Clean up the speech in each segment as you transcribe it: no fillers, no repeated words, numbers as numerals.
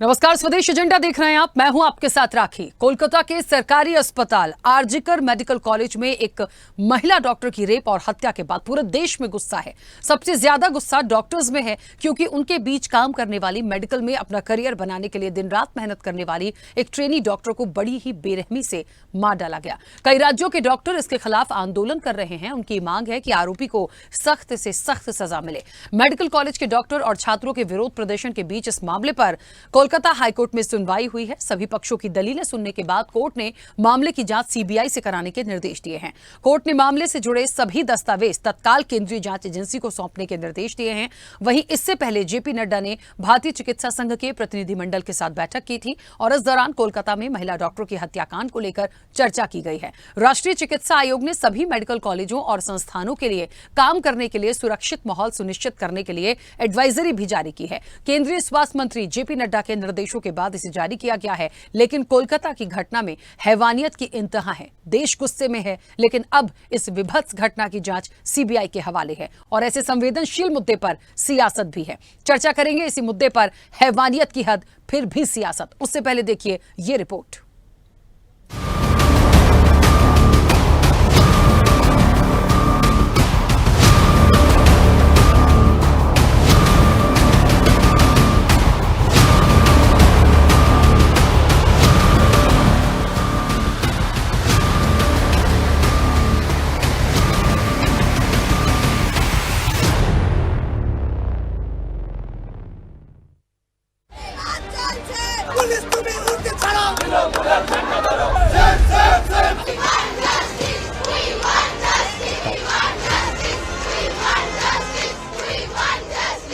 नमस्कार, स्वदेश एजेंडा देख रहे हैं आप। मैं हूं आपके साथ राखी। कोलकाता के सरकारी अस्पताल आरजीकर मेडिकल कॉलेज में एक महिला डॉक्टर की रेप और हत्या के बाद पूरे देश में गुस्सा है। सबसे ज्यादा गुस्सा डॉक्टर्स में है, क्योंकि उनके बीच काम करने वाली, मेडिकल में अपना करियर बनाने के लिए दिन रात मेहनत करने वाली एक ट्रेनी डॉक्टर को बड़ी ही बेरहमी से मार डाला गया। कई राज्यों के डॉक्टर इसके खिलाफ आंदोलन कर रहे हैं। उनकी मांग है कि आरोपी को सख्त से सख्त सजा मिले। मेडिकल कॉलेज के डॉक्टर और छात्रों के विरोध प्रदर्शन के बीच इस मामले पर कोलकाता हाईकोर्ट में सुनवाई हुई है। सभी पक्षों की दलीलें सुनने के बाद कोर्ट ने मामले की जांच सीबीआई से कराने के निर्देश दिए हैं। कोर्ट ने मामले से जुड़े सभी दस्तावेज तत्काल केंद्रीय जांच एजेंसी को सौंपने के निर्देश दिए हैं। वहीं इससे पहले जेपी नड्डा ने भारतीय चिकित्सा संघ के प्रतिनिधिमंडल के साथ बैठक की थी और इस दौरान कोलकाता में महिला डॉक्टर की हत्याकांड को लेकर चर्चा की गई है। राष्ट्रीय चिकित्सा आयोग ने सभी मेडिकल कॉलेजों और संस्थानों के लिए काम करने के लिए सुरक्षित माहौल सुनिश्चित करने के लिए एडवाइजरी भी जारी की है। केंद्रीय स्वास्थ्य मंत्री जेपी नड्डा के निर्देशों के बाद इसे जारी किया गया है। लेकिन कोलकाता की घटना में हैवानियत की इंतहा है। देश गुस्से में है, लेकिन अब इस विभत्स घटना की जांच सीबीआई के हवाले है और ऐसे संवेदनशील मुद्दे पर सियासत भी है। चर्चा करेंगे इसी मुद्दे पर, हैवानियत की हद फिर भी सियासत। उससे पहले देखिए ये रिपोर्ट।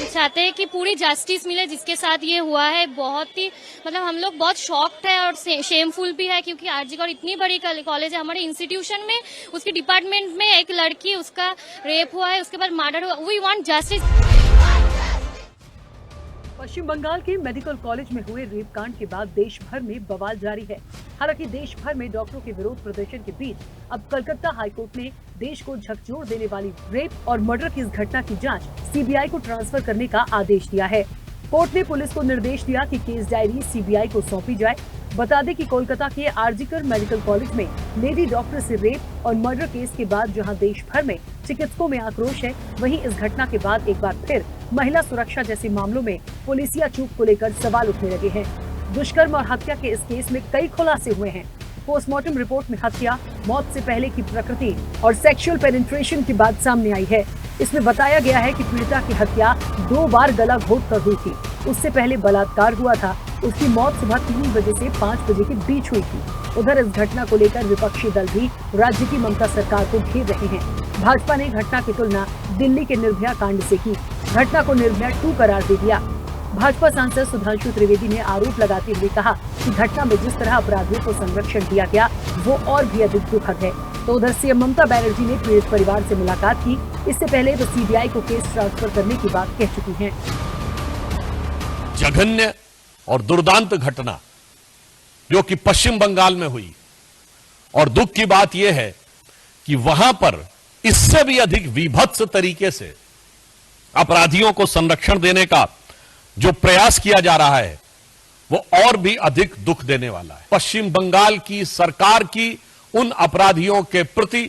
चाहते हैं कि पूरी जस्टिस मिले जिसके साथ ये हुआ है। बहुत ही हम लोग बहुत शॉक्ड है और शेमफुल भी है, क्योंकि आरजीकर इतनी बड़ी कॉलेज है। हमारे इंस्टीट्यूशन में, उसके डिपार्टमेंट में एक लड़की, उसका रेप हुआ है, उसके बाद मर्डर हुआ। We want justice. Paschim Bangal के मेडिकल कॉलेज में हुए रेप कांड के बाद देश भर में बवाल जारी है। हालांकि देश भर में डॉक्टरों के विरोध प्रदर्शन के बीच अब कलकत्ता हाईकोर्ट ने देश को झकझोर देने वाली रेप और मर्डर की इस घटना की जांच सीबीआई को ट्रांसफर करने का आदेश दिया है। कोर्ट ने पुलिस को निर्देश दिया कि केस डायरी सीबीआई को सौंपी जाए। बता दें कि कोलकाता के आरजीकर मेडिकल कॉलेज में लेडी डॉक्टर से रेप और मर्डर केस के बाद जहां देश भर में चिकित्सकों में आक्रोश है, वहीं इस घटना के बाद एक बार फिर महिला सुरक्षा जैसे मामलों में पुलिसिया चूक को लेकर सवाल उठने लगे हैं। दुष्कर्म और हत्या के इस केस में कई खुलासे हुए हैं। पोस्टमार्टम रिपोर्ट में हत्या, मौत से पहले की प्रकृति और सेक्सुअल पेनिट्रेशन की बात सामने आई है। इसमें बताया गया है कि पीड़िता की हत्या 2 बार गला घोट कर हुई थी। उससे पहले बलात्कार हुआ था। उसकी मौत सुबह 3 बजे से 5 बजे के बीच हुई थी। उधर इस घटना को लेकर विपक्षी दल भी राज्य की ममता सरकार को घेर रहे हैं। भाजपा ने घटना की तुलना दिल्ली के निर्भया कांड से की। घटना को निर्भया 2 करार दे दिया। भाजपा सांसद सुधांशु त्रिवेदी ने आरोप लगाते हुए कहा कि घटना में जिस तरह अपराधियों को संरक्षण दिया गया वो और भी अधिक दुखद है। तो उधर सीएम ममता बनर्जी ने पीड़ित परिवार से मुलाकात की। इससे पहले वो सीबीआई को केस ट्रांसफर करने की बात कह चुकी हैं। जघन्य और दुर्दांत घटना जो कि पश्चिम बंगाल में हुई, और दुख की बात यह है कि वहां पर इससे भी अधिक विभत्स तरीके से अपराधियों को संरक्षण देने का जो प्रयास किया जा रहा है वो और भी अधिक दुख देने वाला है। पश्चिम बंगाल की सरकार की उन अपराधियों के प्रति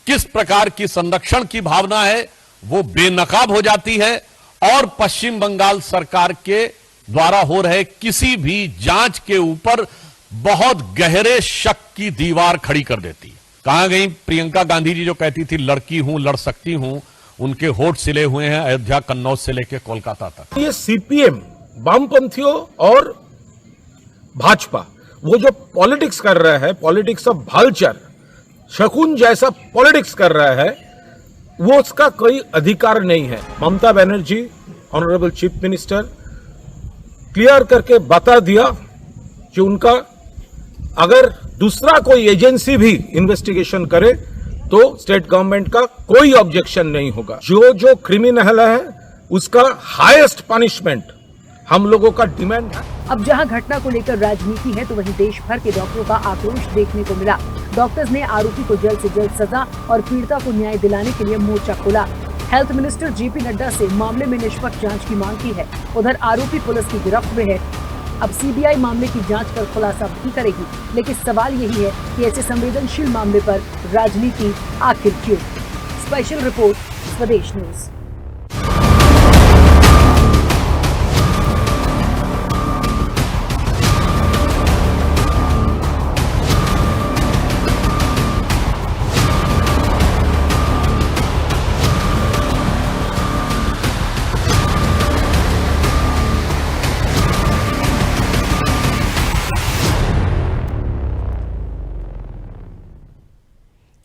किस प्रकार की संरक्षण की भावना है वो बेनकाब हो जाती है और पश्चिम बंगाल सरकार के द्वारा हो रहे किसी भी जांच के ऊपर बहुत गहरे शक की दीवार खड़ी कर देती है। कहां गई प्रियंका गांधी जी जो कहती थी लड़की हूं, लड़ सकती हूं? उनके होठ सिले हुए हैं अयोध्या, कन्नौज से लेकर कोलकाता तक। ये सीपीएम, वामपंथियों और भाजपा वो जो पॉलिटिक्स कर रहा है, पॉलिटिक्स ऑफ भालचर, शकुन जैसा पॉलिटिक्स कर रहा है, वो उसका कोई अधिकार नहीं है। Mamata Banerjee, honourable chief minister, clear करके बता दिया कि उनका अगर दूसरा कोई एजेंसी भी इन्वेस्टिगेशन करे तो स्टेट गवर्नमेंट का कोई ऑब्जेक्शन नहीं होगा। जो क्रिमिनल है उसका हाईएस्ट पनिशमेंट हम लोगों का डिमांड है। अब जहां घटना को लेकर राजनीति है, तो वहीं देश भर के डॉक्टरों का आक्रोश देखने को मिला। डॉक्टर्स ने आरोपी को जल्द से जल्द सजा और पीड़िता को न्याय दिलाने के लिए मोर्चा खोला। हेल्थ मिनिस्टर जीपी नड्डा से मामले में निष्पक्ष जांच की मांग की है। उधर आरोपी पुलिस की गिरफ्त में है। अब सीबीआई मामले की जांच कर खुलासा भी करेगी, लेकिन सवाल यही है कि ऐसे संवेदनशील मामले पर राजनीति आखिर क्यों? स्पेशल रिपोर्ट, स्वदेश न्यूज।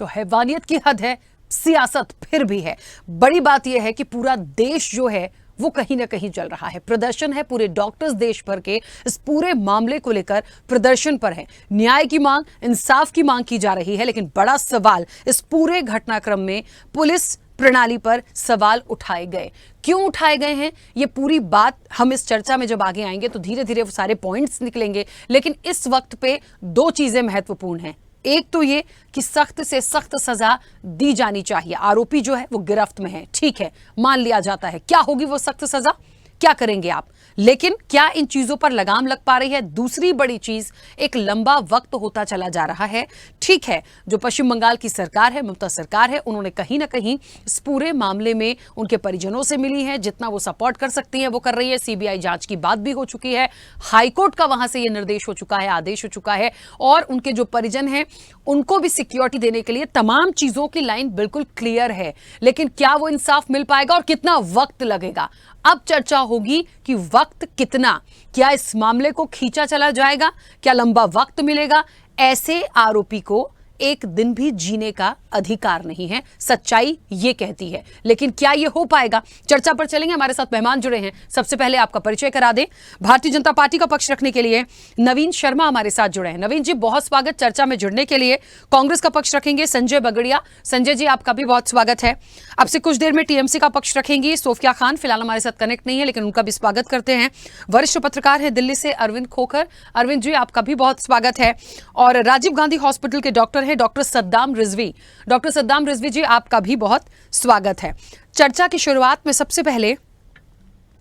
तो हैवानियत की हद है, सियासत फिर भी है। बड़ी बात यह है कि पूरा देश जो है वो कहीं ना कहीं चल रहा है। प्रदर्शन है, पूरे डॉक्टर्स देश भर के इस पूरे मामले को लेकर प्रदर्शन पर है। न्याय की मांग, इंसाफ की मांग की जा रही है, लेकिन बड़ा सवाल इस पूरे घटनाक्रम में पुलिस प्रणाली पर सवाल उठाए गए। क्यों उठाए गए हैं, ये पूरी बात हम इस चर्चा में जब आगे आएंगे तो धीरे धीरे वो सारे पॉइंट्स निकलेंगे। लेकिन इस वक्त पे दो चीजें महत्वपूर्ण हैं। एक तो ये कि सख्त से सख्त सजा दी जानी चाहिए। आरोपी जो है वो गिरफ्त में है, ठीक है, मान लिया जाता है। क्या होगी वो सख्त सजा, क्या करेंगे आप? लेकिन क्या इन चीजों पर लगाम लग पा रही है? दूसरी बड़ी चीज, एक लंबा वक्त होता चला जा रहा है। ठीक है, जो पश्चिम बंगाल की सरकार है, ममता सरकार है, उन्होंने कहीं ना कहीं इस पूरे मामले में उनके परिजनों से मिली है, जितना वो सपोर्ट कर सकती है वो कर रही है। सीबीआई जांच की बात भी हो चुकी है, हाईकोर्ट का वहां से ये निर्देश हो चुका है, आदेश हो चुका है, और उनके जो परिजन हैं उनको भी सिक्योरिटी देने के लिए तमाम चीजों की लाइन बिल्कुल क्लियर है। लेकिन क्या वो इंसाफ मिल पाएगा और कितना वक्त लगेगा? अब चर्चा होगी कि वक्त कितना, क्या इस मामले को खींचा चला जाएगा, क्या लंबा वक्त मिलेगा? ऐसे आरोपी को एक दिन भी जीने का अधिकार नहीं है, सच्चाई ये कहती है। लेकिन क्या ये हो पाएगा? चर्चा पर चलेंगे। हमारे साथ मेहमान जुड़े हैं। सबसे पहले आपका परिचय करा दें। भारतीय जनता पार्टी का पक्ष रखने के लिए नवीन शर्मा हमारे साथ जुड़े हैं। नवीन जी, बहुत स्वागत चर्चा में जुड़ने के लिए। कांग्रेस का पक्ष रखेंगे संजय बगड़िया। संजय जी, आपका भी बहुत स्वागत है। आपसे कुछ देर में टीएमसी का पक्ष रखेंगी सोफिया खान, फिलहाल हमारे साथ कनेक्ट नहीं है, लेकिन उनका भी स्वागत करते हैं। वरिष्ठ पत्रकार है दिल्ली से अरविंद खोखर। अरविंद जी, आपका भी बहुत स्वागत है। और राजीव गांधी हॉस्पिटल के डॉक्टर है डॉक्टर सद्दाम रिजवी। डॉक्टर सद्दाम रिजवी जी, आपका भी बहुत स्वागत है। चर्चा की शुरुआत में सबसे पहले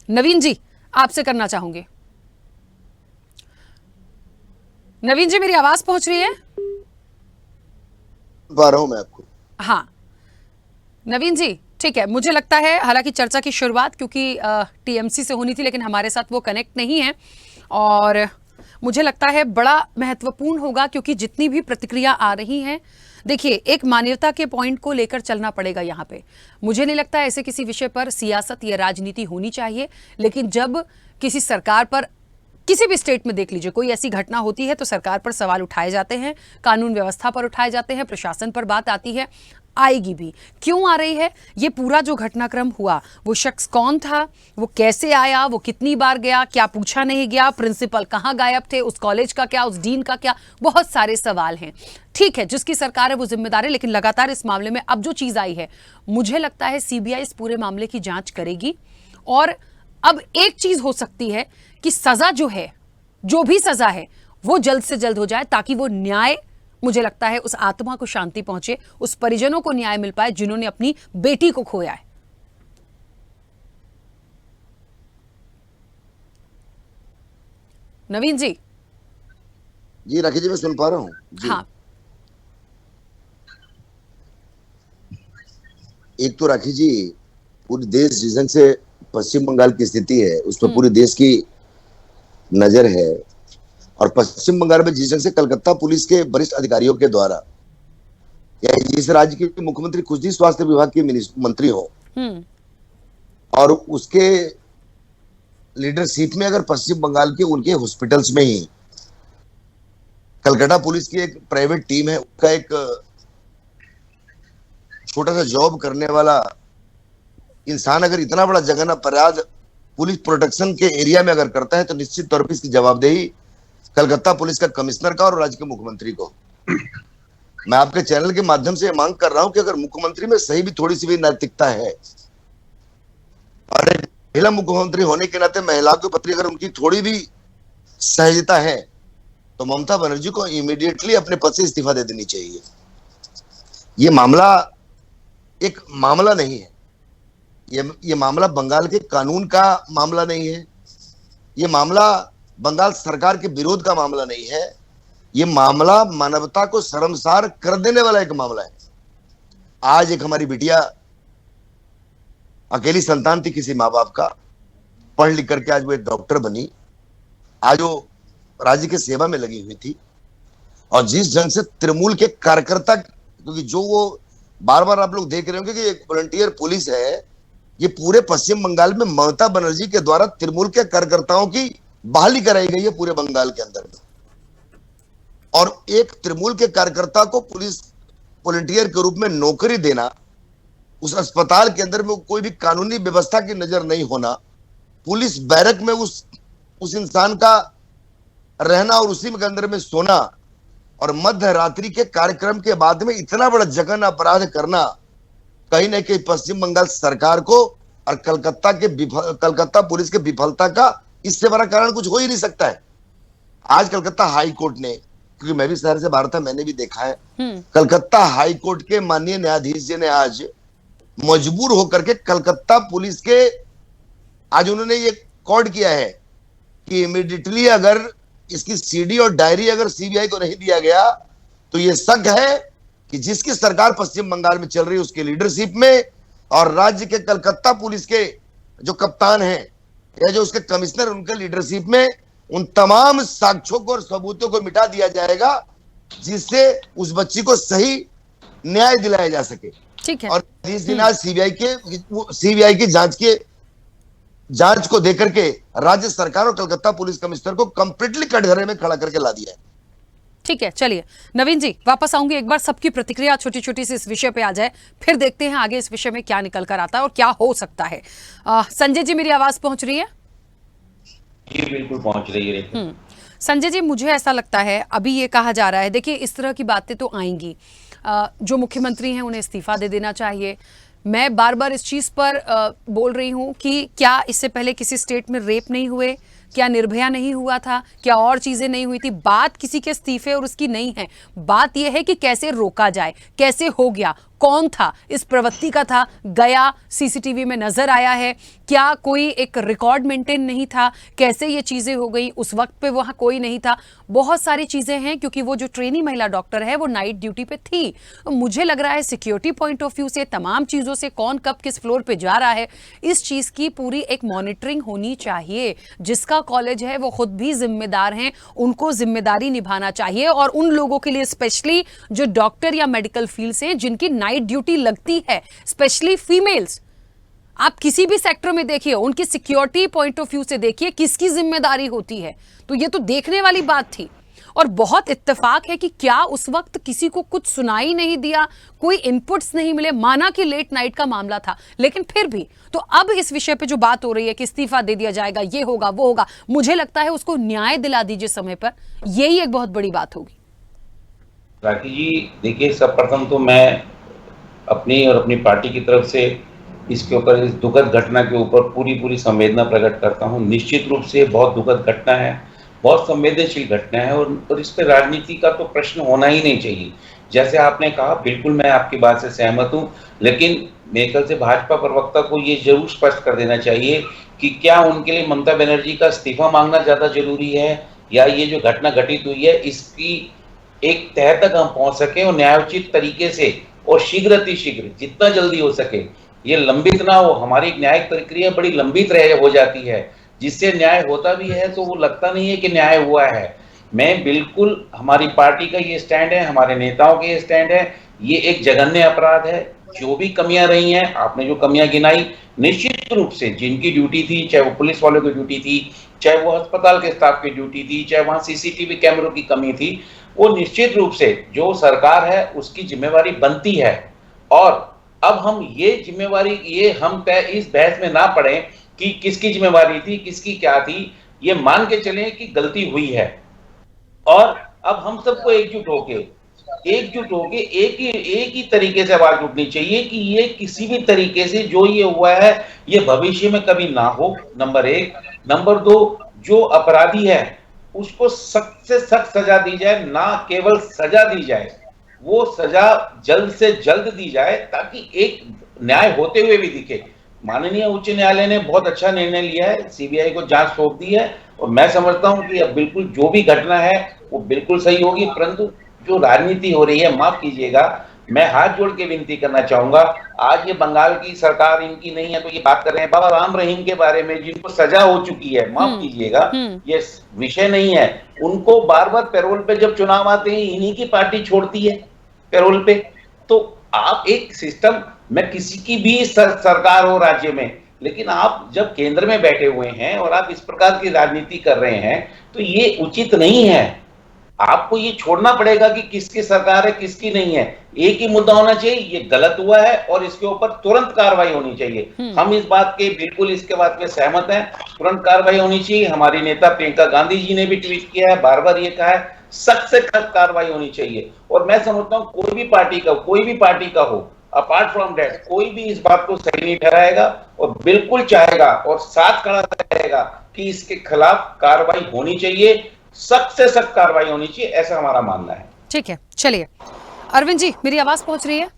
नवीन जी आपसे करना चाहूंगी। नवीन जी, मेरी आवाज पहुंच रही है? पा रहा हूं मैं आपको। हाँ नवीन जी, ठीक है। मुझे लगता है, हालांकि चर्चा की शुरुआत क्योंकि टीएमसी से होनी थी, लेकिन हमारे साथ वो कनेक्ट नहीं है, और मुझे लगता है बड़ा महत्वपूर्ण होगा, क्योंकि जितनी भी प्रतिक्रिया आ रही हैं, देखिए, एक मानवता के पॉइंट को लेकर चलना पड़ेगा यहाँ पे। मुझे नहीं लगता ऐसे किसी विषय पर सियासत या राजनीति होनी चाहिए, लेकिन जब किसी सरकार पर, किसी भी स्टेट में देख लीजिए, कोई ऐसी घटना होती है तो सरकार पर सवाल उठाए जाते हैं, कानून व्यवस्था पर उठाए जाते हैं, प्रशासन पर बात आती है, आएगी भी। क्यों आ रही है? ये पूरा जो घटनाक्रम हुआ, वो शख्स कौन था, वो कैसे आया, वो कितनी बार गया, क्या पूछा नहीं गया, प्रिंसिपल कहाँ गायब थे, उस कॉलेज का क्या, उस डीन का क्या, बहुत सारे सवाल हैं। ठीक है, जिसकी सरकार है वो जिम्मेदार है, लेकिन लगातार इस मामले में अब जो चीज आई है, मुझे लगता है सीबीआई इस पूरे मामले की जांच करेगी। और अब एक चीज हो सकती है कि सजा जो है, जो भी सजा है, वो जल्द से जल्द हो जाए, ताकि वो न्याय, मुझे लगता है, उस आत्मा को शांति पहुंचे, उस परिजनों को न्याय मिल पाए जिन्होंने अपनी बेटी को खोया है। नवीन जी। जी राखी जी, मैं सुन पा रहा हूँ जी। हाँ, एक तो राखी जी, पूरे देश जिस ढंग से पश्चिम बंगाल की स्थिति है, उस पर पूरे देश की नजर है। और पश्चिम बंगाल में जिस ढंग से कलकत्ता पुलिस के वरिष्ठ अधिकारियों के द्वारा, या जिस राज्य के मुख्यमंत्री खुद ही स्वास्थ्य विभाग के मंत्री हो, और उसके लीडरशिप में अगर पश्चिम बंगाल के उनके हॉस्पिटल्स में ही कलकत्ता पुलिस की एक प्राइवेट टीम है, उसका एक छोटा सा जॉब करने वाला इंसान अगर इतना बड़ा जघन्य अपराध पुलिस प्रोटेक्शन के एरिया में अगर करता है, तो निश्चित तौर पर इसकी जवाबदेही कलकत्ता पुलिस का कमिश्नर का और राज्य के मुख्यमंत्री को। मैं आपके चैनल के माध्यम से मांग कर रहा हूं कि अगर मुख्यमंत्री में सही भी थोड़ी सी भी नैतिकता है, और एक महिला मुख्यमंत्री होने के नाते महिलाओं के प्रति अगर उनकी थोड़ी भी सहजता है, तो ममता बनर्जी को इमीडिएटली अपने पद से इस्तीफा दे देनी चाहिए। ये मामला एक मामला नहीं है, ये मामला बंगाल के कानून का मामला नहीं है, ये मामला बंगाल सरकार के विरोध का मामला नहीं है, ये मामला मानवता को शर्मसार कर देने वाला एक मामला है। आज एक हमारी बिटिया अकेली संतान थी किसी माँ बाप का, पढ़ लिख करके आज वो एक डॉक्टर बनी, आज वो राज्य की सेवा में लगी हुई थी। और जिस ढंग से तृणमूल के कार्यकर्ता, क्योंकि जो वो बार बार आप लोग देख रहे होंगे कि एक वॉलंटियर पुलिस है, ये पूरे पश्चिम बंगाल में ममता बनर्जी के द्वारा तृणमूल के कार्यकर्ताओं की बहाली कराई गई है पूरे बंगाल के अंदर में। और एक तृणमूल के कार्यकर्ता को पुलिस वॉलंटियर के रूप में नौकरी देना, उस अस्पताल के अंदर में कोई भी कानूनी व्यवस्था की नजर नहीं होना, पुलिस बैरक में उस इंसान का रहना और उसी के अंदर में सोना, और मध्य रात्रि के कार्यक्रम के बाद में इतना बड़ा जघन्य अपराध करना, कहीं ना कहीं पश्चिम बंगाल सरकार को और कलकत्ता पुलिस के विफलता का इससे बड़ा कारण कुछ हो ही नहीं सकता है। आज कलकत्ता हाई कोर्ट ने, क्योंकि मैं भी शहर से बाहर था, मैंने भी देखा है, कलकत्ता हाई कोर्ट के माननीय न्यायाधीश जी ने आज मजबूर होकर के कलकत्ता पुलिस के, आज उन्होंने ये कॉर्ड किया है कि इमीडिएटली अगर इसकी सीडी और डायरी अगर सीबीआई को नहीं दिया गया तो ये शक है कि जिसकी सरकार पश्चिम बंगाल में चल रही है उसके लीडरशिप में और राज्य के कलकत्ता पुलिस के जो कप्तान हैं या जो उसके कमिश्नर, उनके लीडरशिप में उन तमाम साक्ष्यों को और सबूतों को मिटा दिया जाएगा, जिससे उस बच्ची को सही न्याय दिलाया जा सके। ठीक है। और 30 दिन आज सीबीआई की जांच को देकर के राज्य सरकार और कलकत्ता पुलिस कमिश्नर को कंप्लीटली कटघरे में खड़ा करके ला दिया है। ठीक है, चलिए नवीन जी वापस आऊंगी, एक बार सबकी प्रतिक्रिया छोटी छोटी सी इस विषय पे आ जाए, फिर देखते हैं आगे इस विषय में क्या निकल कर आता है और क्या हो सकता है। संजय जी, मेरी आवाज पहुंच रही है? जी बिल्कुल पहुंच रही है। संजय जी, मुझे ऐसा लगता है अभी ये कहा जा रहा है, देखिए इस तरह की बातें तो आएंगी, जो मुख्यमंत्री हैं उन्हें इस्तीफा दे देना चाहिए। मैं बार बार इस चीज पर बोल रही हूं कि क्या इससे पहले किसी स्टेट में रेप नहीं हुए, क्या निर्भया नहीं हुआ था, क्या और चीजें नहीं हुई थी? बात किसी के इस्तीफे और उसकी नहीं है, बात यह है कि कैसे रोका जाए, कैसे हो गया, कौन था इस प्रवृत्ति का था, गया सीसीटीवी में नजर आया है, क्या कोई एक रिकॉर्ड मेंटेन नहीं था, कैसे ये चीजें हो गई, उस वक्त पे वहां कोई नहीं था, बहुत सारी चीजें हैं। क्योंकि वो जो ट्रेनी महिला डॉक्टर है वो नाइट ड्यूटी पे थी, तो मुझे लग रहा है सिक्योरिटी पॉइंट ऑफ व्यू से, तमाम चीजों से, कौन कब किस फ्लोर पे जा रहा है, इस चीज की पूरी एक मॉनिटरिंग होनी चाहिए। जिसका कॉलेज है वो खुद भी जिम्मेदार हैं, उनको जिम्मेदारी निभाना चाहिए। और उन लोगों के लिए स्पेशली जो डॉक्टर या मेडिकल फील्ड से जिनकी नाइट ड्यूटी लगती है, स्पेशली फीमेल्स, आप किसी भी सेक्टर में देखिए, उनकी सिक्योरिटी पॉइंट ऑफ व्यू से देखिए किसकी जिम्मेदारी होती है। तो ये तो देखने वाली बात थी। और बहुत इत्तेफाक है कि क्या उस वक्त किसी को कुछ सुनाई नहीं दिया, कोई इनपुट्स नहीं मिले, माना कि लेट नाइट का मामला था, लेकिन फिर भी। तो अब इस विषय पे जो बात हो रही है कि इस्तीफा दे दिया जाएगा, ये होगा वो होगा, मुझे लगता है उसको न्याय दिला दीजिए समय पर, यही एक बहुत बड़ी बात होगी। राखी जी देखिए, सर्वप्रथम तो मैं अपनी और अपनी पार्टी की तरफ से इसके ऊपर, इस दुखद घटना के ऊपर पूरी संवेदना प्रकट करता हूं। निश्चित रूप से बहुत दुखद घटना है, बहुत संवेदनशील घटना है, और इस पर राजनीति का तो प्रश्न होना ही नहीं चाहिए। जैसे आपने कहा, बिल्कुल मैं आपकी बात से सहमत हूं, लेकिन मेरे ख्याल से भाजपा प्रवक्ता को ये जरूर स्पष्ट कर देना चाहिए कि क्या उनके लिए ममता बनर्जी का इस्तीफा मांगना ज्यादा जरूरी है, या ये जो घटना घटित हुई है इसकी एक तह तक हम पहुंच सके और न्यायोचित तरीके से और शीघ्र जितना जल्दी हो सके ये लंबित ना हो। हमारी न्यायिक प्रक्रिया बड़ी लंबित हो जाती है, जिससे न्याय होता भी है तो वो लगता नहीं है कि न्याय हुआ है। मैं बिल्कुल, हमारी पार्टी का ये स्टैंड है, हमारे नेताओं के ये स्टैंड है, ये एक जघन्य अपराध है। जो भी कमियां रही हैं, आपने जो कमियां गिनाई, निश्चित रूप से जिनकी ड्यूटी थी, चाहे वो पुलिस वालों की ड्यूटी थी, चाहे वो अस्पताल के स्टाफ की ड्यूटी थी, चाहे वहां सीसीटीवी कैमरों की कमी थी, वो निश्चित रूप से जो सरकार है उसकी जिम्मेवारी बनती है। और अब हम ये जिम्मेवारी, ये हम तय इस बहस में ना पड़े कि किसकी जिम्मेवारी थी, किसकी क्या थी, ये मान के चलें कि गलती हुई है। और अब हम सबको एकजुट होके एक ही तरीके से आवाज उठनी चाहिए कि ये किसी भी तरीके से जो ये हुआ है ये भविष्य में कभी ना हो, नंबर 1। नंबर 2, जो अपराधी है उसको सख्त से सख्त सजा दी जाए, ना केवल सजा दी जाए, वो सजा जल्द से जल्द दी जाए ताकि एक न्याय होते हुए भी दिखे। माननीय उच्च न्यायालय ने बहुत अच्छा निर्णय लिया है, सीबीआई को जांच सौंप दी है और मैं समझता हूं कि अब बिल्कुल जो भी घटना है वो बिल्कुल सही होगी। परंतु जो राजनीति हो रही है, माफ कीजिएगा, मैं हाथ जोड़ के विनती करना चाहूंगा, आज ये बंगाल की सरकार इनकी नहीं है तो ये बात कर रहे हैं बाबा राम रहीम के बारे में, जिनको सजा हो चुकी है, माफ कीजिएगा, ये विषय नहीं है। उनको बार बार पैरोल पे जब चुनाव आते हैं इन्हीं की पार्टी छोड़ती है पैरोल पे। तो आप एक सिस्टम में किसी की भी सरकार हो राज्य में, लेकिन आप जब केंद्र में बैठे हुए हैं और आप इस प्रकार की राजनीति कर रहे हैं तो ये उचित नहीं है। आपको ये छोड़ना पड़ेगा कि किसकी सरकार है किसकी नहीं है। एक ही मुद्दा होना चाहिए, ये गलत हुआ है और इसके ऊपर तुरंत कार्रवाई होनी चाहिए। हम इस बात के बिल्कुल इसके बात में सहमत हैं, तुरंत कार्रवाई होनी चाहिए। हमारी नेता प्रियंका गांधी जी ने भी ट्वीट किया है, बार बार ये कहा है, सख्त से सख्त कार्रवाई होनी चाहिए। और मैं समझता हूं कोई भी पार्टी का हो, अपार्ट फ्रॉम दैट कोई भी इस बात को सही नहीं ठहराएगा और बिल्कुल चाहेगा और साथ खड़ा रहेगा कि इसके खिलाफ कार्रवाई होनी चाहिए, सख्त से सख्त कार्रवाई होनी चाहिए, ऐसा हमारा मानना है। ठीक है, चलिए अरविंद जी, मेरी आवाज पहुंच रही है?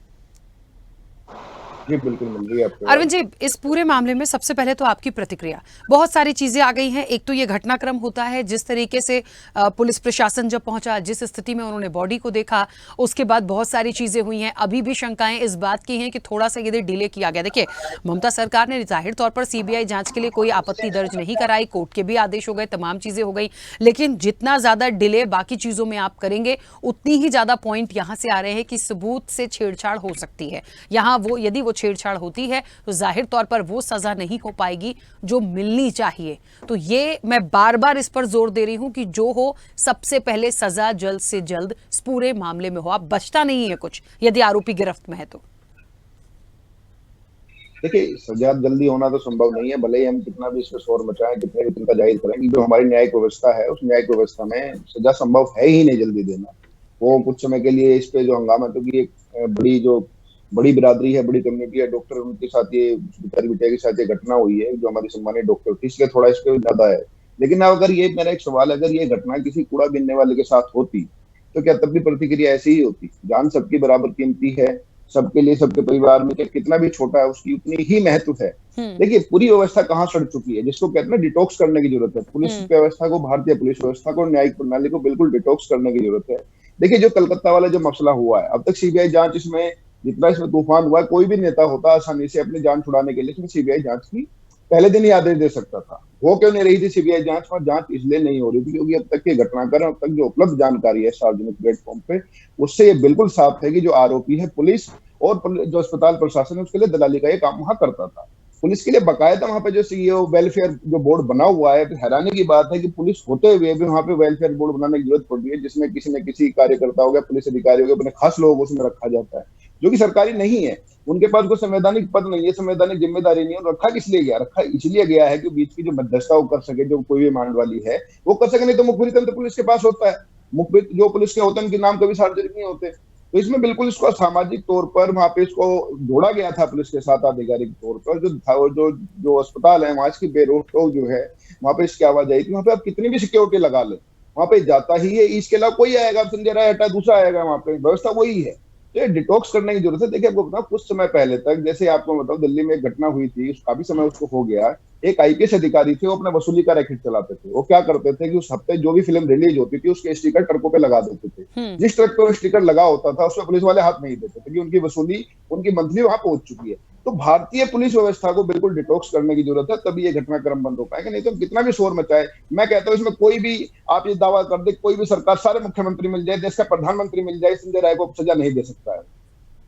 जी बिल्कुल मिल रही है आपको। अरविंद जी, इस पूरे मामले में सबसे पहले तो आपकी प्रतिक्रिया। बहुत सारी चीजें आ गई हैं। एक तो ये घटनाक्रम होता है, जिस तरीके से पुलिस प्रशासन जब पहुंचा, जिस स्थिति में उन्होंने बॉडी को देखा, उसके बाद बहुत सारी चीजें हुई हैं। अभी भी शंकाएं इस बात की हैं कि थोड़ा सा यदि डिले किया गया। देखिए, ममता सरकार ने जाहिर तौर पर सीबीआई जांच के लिए कोई आपत्ति दर्ज नहीं कराई, कोर्ट के भी आदेश हो गए, तमाम चीजें हो गई, लेकिन जितना ज्यादा डिले बाकी चीजों में आप करेंगे उतनी ही ज्यादा पॉइंट यहां से आ रहे हैं कि सबूत से छेड़छाड़ हो सकती है। यहां यदि वो छेड़छाड़ होती है तो जाहिर तौर पर वो सजा नहीं हो पाएगी जो मिलनी चाहिए। तो ये मैं बार बार इस पर जोर दे रही हूं कि जो हो, सबसे पहले सजा जल्द से जल्द इस पूरे मामले में हो। आप बचता नहीं है कुछ यदि आरोपी गिरफ्त में है तो। देखिए, सजा जल्दी होना तो संभव नहीं है, भले ही हम कितना भी इसमें शोर मचाएं, कितने भी चिंता जाहिर करें, जो हमारी न्यायिक व्यवस्था है उस न्यायिक व्यवस्था में सजा संभव है ही नहीं जल्दी देना। वो कुछ समय के लिए इस पे जो हंगामा, क्योंकि एक बड़ी बिरादरी है, बड़ी कम्युनिटी है, डॉक्टर, उनके साथ ये बेचारी बिटिया के साथ ये घटना हुई है, जो हमारी सम्मानित डॉक्टर थी, इसलिए थोड़ा इस पे ज्यादा है। लेकिन अगर ये मेरा एक सवाल है, अगर ये घटना किसी कूड़ा गिनने वाले के साथ होती तो क्या तब भी प्रतिक्रिया ऐसी ही होती? जान सबकी बराबर कीमती है, सबके लिए, सबके परिवार में कितना भी छोटा है उसकी उतनी ही महत्व है। देखिए, पूरी व्यवस्था कहाँ सड़ चुकी है, जिसको कहते हैं ना डिटॉक्स करने की जरूरत है। पुलिस व्यवस्था को, भारतीय पुलिस व्यवस्था को, न्यायिक प्रणाली को बिल्कुल डिटॉक्स करने की जरूरत है। देखिए, जो कलकत्ता वाला जो मसला हुआ है, अब तक सीबीआई जांच, इसमें जितना इसमें तूफान हुआ है, कोई भी नेता होता आसानी से अपनी जान छुड़ाने के लिए इसमें सीबीआई जांच की पहले दिन ही आदेश दे सकता था। वो क्यों नहीं रही थी सीबीआई जांच? और जांच इसलिए नहीं हो रही थी क्योंकि अब तक के घटनाक्रम, अब तक जो उपलब्ध जानकारी है सार्वजनिक प्लेटफॉर्म पे, उससे ये बिल्कुल साफ है कि जो आरोपी है पुलिस और जो अस्पताल प्रशासन है, उसके लिए दलाली का ये काम वहां करता था। पुलिस के लिए बकायदा वहां पे जो सीईओ वेलफेयर जो बोर्ड बना हुआ है, हैरानी की बात है कि पुलिस होते हुए भी वहां पे वेलफेयर बोर्ड बनाने की जरूरत पड़ रही है, जिसमें किसी न किसी कार्यकर्ता हो गया, पुलिस अधिकारी हो गया, अपने खास लोगों को उसमें रखा जाता है, जो कि सरकारी नहीं है। उनके पास कोई संवैधानिक पद नहीं है, संवैधानिक जिम्मेदारी नहीं है। और रखा किस लिए गया? रखा इसलिए गया है कि बीच की जो मध्यस्थता वो कर सके, जो कोई भी मांड वाली है वो कर सके। नहीं तो मुखबिरी तंत्र पुलिस के पास होता है, मुखबिर जो पुलिस के होते हैं उनके नाम कभी सार्वजनिक नहीं होते। तो इसमें बिल्कुल इसको सामाजिक तौर पर वहां पे इसको जोड़ा गया था पुलिस के साथ आधिकारिक तौर पर। जो अस्पताल है वहां इसकी बेरोक जो है, वहां पे इसकी आवाज आई थी, वहां पे आप कितनी भी सिक्योरिटी लगा ले, वहां पे जाता ही है। इसके अलावा कोई आएगा, संजय राय हटा दूसरा आएगा, वहां पे व्यवस्था वही है। तो ये डिटॉक्स करने की जरूरत है। देखिए, आपको बताऊं, कुछ समय पहले तक, जैसे आपको बताऊं, दिल्ली में एक घटना हुई थी, काफी समय उसको हो गया। एक आईपीएस अधिकारी थे, वो अपना वसूली का रैकेट चलाते थे। वो क्या करते थे कि उस हफ्ते जो भी फिल्म रिलीज होती थी उसके स्टिकर ट्रकों पे लगा देते थे। जिस ट्रक पे स्टिकर लगा होता था उसमें पुलिस वाले हाथ नहीं देते थे, क्योंकि उनकी वसूली, उनकी मंथली वहां पहुंच चुकी है। तो भारतीय पुलिस व्यवस्था को बिल्कुल डिटॉक्स करने की जरूरत है, तभी ये घटनाक्रम बंद हो पाएगा। नहीं तो कितना भी शोर मचाए, मैं कहता हूं इसमें कोई भी आप ये दावा कर दे, कोई भी सरकार, सारे मुख्यमंत्री मिल जाए, देश का प्रधानमंत्री मिल जाए, संजय राय को सजा नहीं दे सकता है।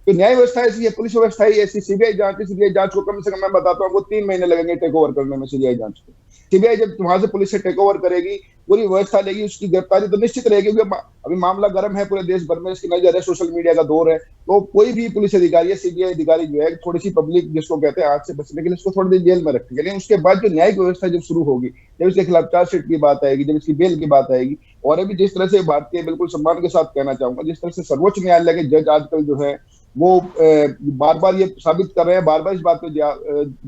तो न्याय व्यवस्था ऐसी है, पुलिस व्यवस्था ही ऐसी। सीबीआई जांच को कम से कम मैं बताता हूँ, 3 महीने लगेंगे टेक ओवर करने में सीबीआई जांच को। सीबीआई जब वहां से पुलिस से टेक ओवर करेगी, पूरी व्यवस्था लेगी, उसकी गिरफ्तारी तो निश्चित रहेगी, क्योंकि अभी मामला गर्म है पूरे देश भर में, इसकी नजर है, सोशल मीडिया का दौर है। तो कोई भी पुलिस अधिकारी या सीबीआई अधिकारी जो है, थोड़ी सी पब्लिक जिसको कहते हैं आग से बचने के लिए, उसको थोड़ी देर जेल में रखेंगे। लेकिन उसके बाद जो न्यायिक व्यवस्था जब शुरू होगी, जब इसके खिलाफ चार्जशीट की बात आएगी, जब इसकी बेल की बात आएगी, और अभी जिस तरह से भारतीय, बिल्कुल सम्मान के साथ कहना चाहूंगा, जिस तरह से सर्वोच्च न्यायालय के जज आजकल जो है वो बार बार ये साबित कर रहे हैं, बार बार इस बात पे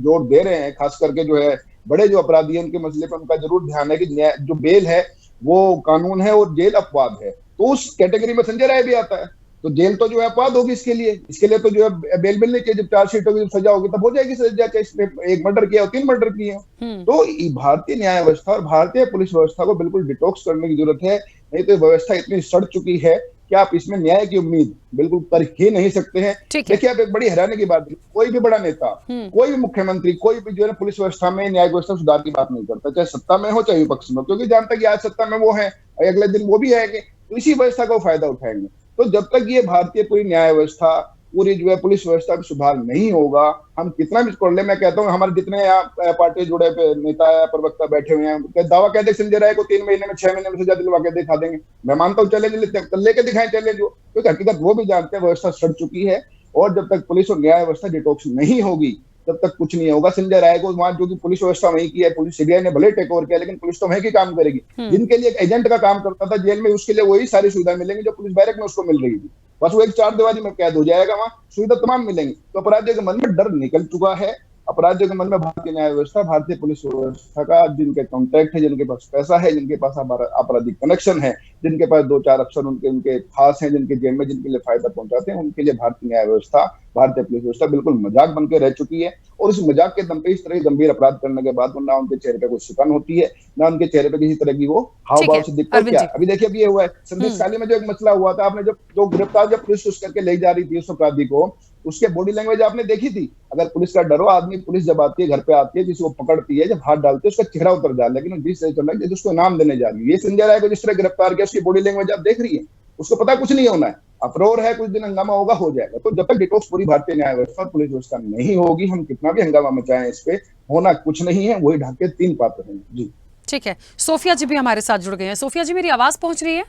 जोर दे रहे हैं, खास करके जो है बड़े जो अपराधी हैं उनके मसले पर उनका जरूर ध्यान है कि जो बेल है वो कानून है और जेल अपवाद है। तो उस कैटेगरी में संजय राय भी आता है। तो जेल तो जो है अपवाद होगी इसके लिए तो जो है बेल मिलनी चाहिए। जब चार्जशीट होगी, जब सजा होगी, तब हो जाएगी सजा, चाहे इसने एक मर्डर किया हो, 3 मर्डर किए हो। तो भारतीय न्याय व्यवस्था और भारतीय पुलिस व्यवस्था को बिल्कुल डिटॉक्स करने की जरूरत है। नहीं तो व्यवस्था इतनी सड़ चुकी है कि आप इसमें न्याय की उम्मीद बिल्कुल कर ही नहीं सकते हैं। देखिए, आप एक बड़ी हैरानी की बात, कोई भी बड़ा नेता, कोई भी मुख्यमंत्री, कोई भी जो है पुलिस व्यवस्था में, न्याय व्यवस्था सुधार की बात नहीं करता, चाहे सत्ता में हो चाहे विपक्ष में, क्योंकि जानता कि आज सत्ता में वो है और अगले दिन वो भी आएंगे, तो इसी व्यवस्था का फायदा उठाएंगे। तो जब तक ये भारतीय पूरी न्याय व्यवस्था, पूरी जो है पुलिस व्यवस्था में सुधार नहीं होगा, हम कितना भी कर ले, मैं कहता हूँ हमारे जितने यहाँ पार्टी जुड़े नेता या प्रवक्ता बैठे हुए हैं, दावा कहते हैं संजय राय को 3 महीने में 6 महीने में सजा दिलवा के दिखा देंगे। मैं मानता हूँ चैलेंज लेके दिखाएं चैलेंज, क्योंकि हकीकत वो भी जानते हैं व्यवस्था सड़ चुकी है। और जब तक पुलिस और न्याय व्यवस्था डिटॉक्स नहीं होगी तब तक कुछ नहीं होगा। संजय राय को वहां जो कि पुलिस व्यवस्था वहीं की है, पुलिस सीबीआई ने भले टेक ओवर किया, लेकिन पुलिस तो वहीं की काम करेगी। जिनके लिए एक एजेंट का काम करता था जेल में, उसके लिए वही सारी सुविधा मिलेंगी जो पुलिस बैरक में उसको मिल रही थी। बस वो एक 4 दीवारी में कैद हो जाएगा, वहां सुविधा तमाम मिलेंगी। तो अपराधियों के मन में डर निकल चुका है। अपराधियों के मन में भारतीय न्याय व्यवस्था, भारतीय पुलिस व्यवस्था का जिनके कॉन्टैक्ट है, जिनके पास पैसा है, जिनके पास आपराधिक कनेक्शन है, जिनके पास 2-4 अफसर उनके खास हैं, जिनके जेब में जिनके लिए फायदा पहुंचाते हैं, उनके लिए भारतीय न्याय व्यवस्था, भारतीय पुलिस व्यवस्था बिल्कुल मजाक बन के रह चुकी है। और उस मजाक के दम पे इस तरह गंभीर अपराध करने के बाद ना उनके चेहरे पे कोई शिकन होती है, ना उनके चेहरे पे किसी तरह की वो हाव भाव से दिखता है। क्या अभी देखिए, अभी ये हुआ है संदेश खाली में जो एक मसला हुआ था, आपने जब गिरफ्तार जब पुलिस उस करके ले जा रही थी उस अपराधी को, उसके बॉडी लैंग्वेज आपने देखी थी। अगर पुलिस का डरो आदमी, पुलिस जब आती है घर पे आती है, जिसको पकड़ती है, जब हाथ डालती है उसका चेहरा उतर जाता है, लेकिन जिस तरह चल रहा है जैसे उसको इनाम देने जा रही है। ये संजय राय को जिस तरह गिरफ्तार किया, उसकी बॉडी लैंग्वेज आप देख रही है, उसको पता कुछ नहीं होना है, अप्रोर है, कुछ दिन हंगामा होगा, हो जाएगा। तो जब तक डिटॉक्स पूरी भारतीय न्याय व्यवस्था और पुलिस व्यवस्था नहीं होगी, हम कितना भी हंगामा मचाएं, इस पे होना कुछ नहीं है। वही ढाके 3 पात्र हैं। जी ठीक है, सोफिया जी भी हमारे साथ जुड़ गए हैं। सोफिया जी, मेरी आवाज पहुंच रही है?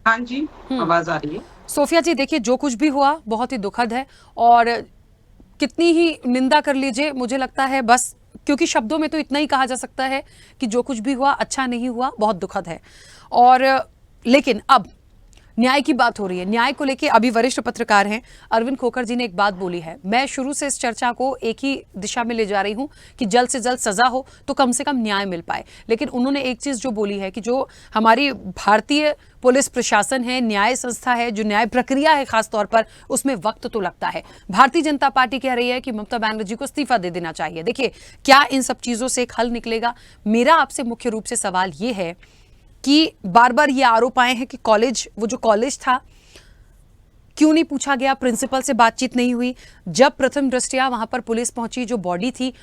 हाँ जी, आवाज आ रही है। सोफिया जी, देखिए, जो कुछ भी हुआ बहुत ही दुखद है, और कितनी ही निंदा कर लीजिए, मुझे लगता है बस, क्योंकि शब्दों में तो इतना ही कहा जा सकता है कि जो कुछ भी हुआ अच्छा नहीं हुआ, बहुत दुखद है। और लेकिन अब न्याय की बात हो रही है। न्याय को लेके अभी वरिष्ठ पत्रकार हैं अरविंद खोखर जी ने एक बात बोली है। मैं शुरू से इस चर्चा को एक ही दिशा में ले जा रही हूं कि जल्द से जल्द सजा हो तो कम से कम न्याय मिल पाए। लेकिन उन्होंने एक चीज जो बोली है कि जो हमारी भारतीय पुलिस प्रशासन है, न्याय संस्था है, जो न्याय प्रक्रिया है खास तौर पर, उसमें वक्त तो लगता है। भारतीय जनता पार्टी कह रही है कि ममता बनर्जी को इस्तीफा दे देना चाहिए। देखिए, क्या इन सब चीजों से एक हल निकलेगा? मेरा आपसे मुख्य रूप से सवाल ये है कि बार बार ये आरोप आए हैं कि वो जो कॉलेज था, क्यों नहीं पूछा गया, प्रिंसिपल से बातचीत नहीं हुई। जब प्रथम दृष्टया वहां पर पुलिस पहुंची, जो बॉडी थी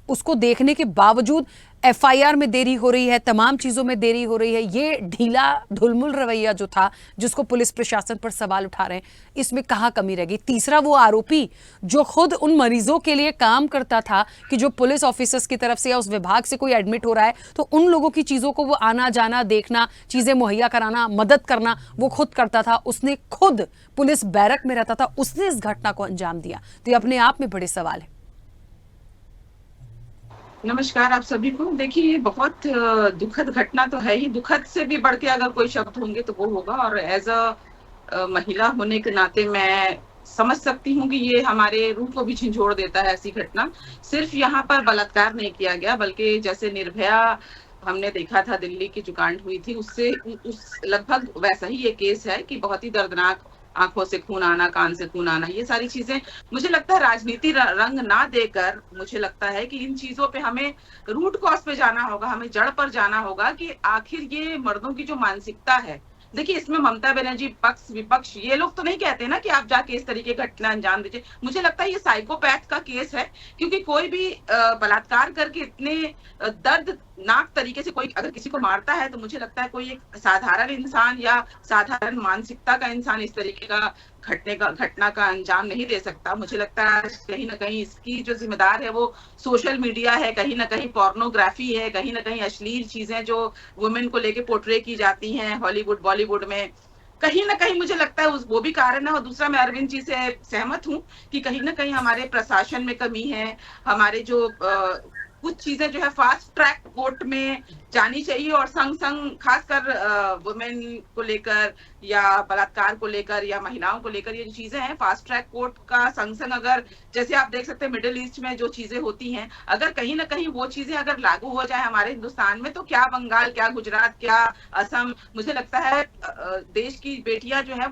उसको देखने के बावजूद एफआईआर में देरी हो रही है, तमाम चीजों में देरी हो रही है। ये ढीला ढुलमुल रवैया जो था, जिसको पुलिस प्रशासन पर सवाल उठा रहे हैं, इसमें कहाँ कमी रह गई? तीसरा, वो आरोपी जो खुद उन मरीजों के लिए काम करता था कि जो पुलिस ऑफिसर्स की तरफ से या उस विभाग से कोई एडमिट हो रहा है तो उन लोगों की चीजों को वो आना जाना, देखना, चीजें मुहैया कराना, मदद करना, वो खुद करता था। उसने खुद पुलिस बैरक में रहता था, उसने इस घटना को अंजाम दिया। तो ये अपने आप में बड़े सवाल है। नमस्कार आप सभी को। देखिए, ये बहुत दुखद घटना तो है ही। दुखद से भी बढ़ के अगर कोई शब्द होंगे तो वो होगा। और एज अ महिला होने के नाते मैं समझ सकती हूँ कि ये हमारे रूह को भी झंझोड़ देता है ऐसी घटना। सिर्फ यहाँ पर बलात्कार नहीं किया गया, बल्कि जैसे निर्भया हमने देखा था दिल्ली की जो कांड हुई थी, उससे उस लगभग वैसा ही ये केस है कि बहुत ही दर्दनाक, आंखों से खून आना, कान से खून आना, ये सारी चीजें मुझे लगता है राजनीति रंग ना देकर, मुझे लगता है कि इन चीजों पे हमें रूट कॉज पे जाना होगा, हमें जड़ पर जाना होगा कि आखिर ये मर्दों की जो मानसिकता है। देखिए, इसमें ममता बनर्जी पक्ष विपक्ष ये लोग तो नहीं कहते ना कि आप जाके इस तरीके की घटना अंजाम दीजिए। मुझे लगता है ये साइकोपैथ का केस है, क्योंकि कोई भी बलात्कार करके इतने दर्दनाक तरीके से कोई अगर किसी को मारता है तो मुझे लगता है कोई एक साधारण इंसान या साधारण मानसिकता का इंसान इस तरीके का घटना का अंजाम नहीं दे सकता। मुझे लगता है कहीं ना कहीं इसकी जो जिम्मेदार है वो सोशल मीडिया है, कहीं ना कहीं पोर्नोग्राफी है, कहीं ना कहीं अश्लील चीजें जो वुमेन को लेके पोर्ट्रे की जाती हैं हॉलीवुड बॉलीवुड में, कहीं ना कहीं मुझे लगता है वो भी कारण है। और दूसरा, मैं अरविंद जी से सहमत हूँ कि कहीं ना कहीं हमारे प्रशासन में कमी है, हमारे जो कुछ चीजें जो है फास्ट ट्रैक कोर्ट में जानी चाहिए और संग संग खासकर वुमेन को लेकर या बलात्कार को लेकर या महिलाओं को लेकर ये जो चीजें हैं फास्ट ट्रैक कोर्ट का संग संग अगर जैसे आप देख सकते हैं मिडिल ईस्ट में जो चीजें होती हैं अगर कहीं ना कहीं वो चीजें अगर लागू हो जाए हमारे हिंदुस्तान में तो क्या बंगाल क्या गुजरात क्या असम, मुझे लगता है देश की बेटियां जो है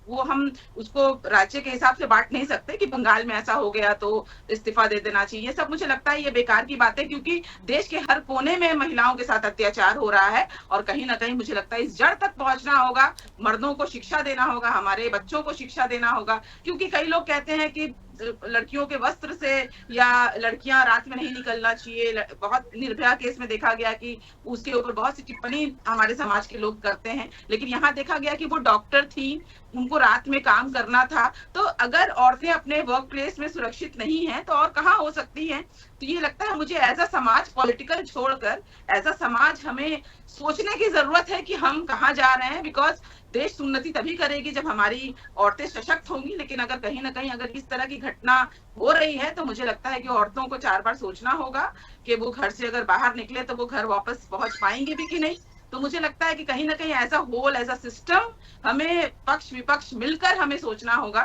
वो हम उसको राज्य के हिसाब से बांट नहीं सकते कि बंगाल में ऐसा हो गया तो इस्तीफा दे देना चाहिए। ये सब मुझे लगता है ये बेकार की बात है क्योंकि देश के हर कोने में महिलाओं के साथ अत्याचार हो रहा है और कहीं ना कहीं मुझे लगता है इस जड़ तक पहुंचना होगा, मर्दों को शिक्षा देना होगा, हमारे बच्चों को शिक्षा देना होगा। क्योंकि कई लोग कहते हैं कि लड़कियों के वस्त्र से या लड़कियां रात में नहीं निकलना चाहिए, बहुत निर्भया केस में देखा गया कि उसके ऊपर बहुत सी टिप्पणी हमारे समाज के लोग करते हैं, लेकिन यहाँ देखा गया कि वो डॉक्टर थी, उनको रात में काम करना था। तो अगर औरतें अपने वर्क प्लेस में सुरक्षित नहीं है तो और कहाँ हो सकती हैं? तो ये लगता है मुझे एज अ समाज पॉलिटिकल छोड़कर एज अ समाज हमें सोचने की जरूरत है कि हम कहाँ जा रहे हैं। बिकॉज देश उन्नति तभी करेगी जब हमारी औरतें सशक्त होंगी, लेकिन अगर कहीं ना कहीं अगर इस तरह की घटना हो रही है तो मुझे लगता है कि औरतों को 4 बार सोचना होगा कि वो घर से अगर बाहर निकले तो वो घर वापस पहुंच पाएंगे भी कि नहीं। तो मुझे लगता है कि कहीं ना कहीं as a whole as a system हमें पक्ष विपक्ष मिलकर हमें सोचना होगा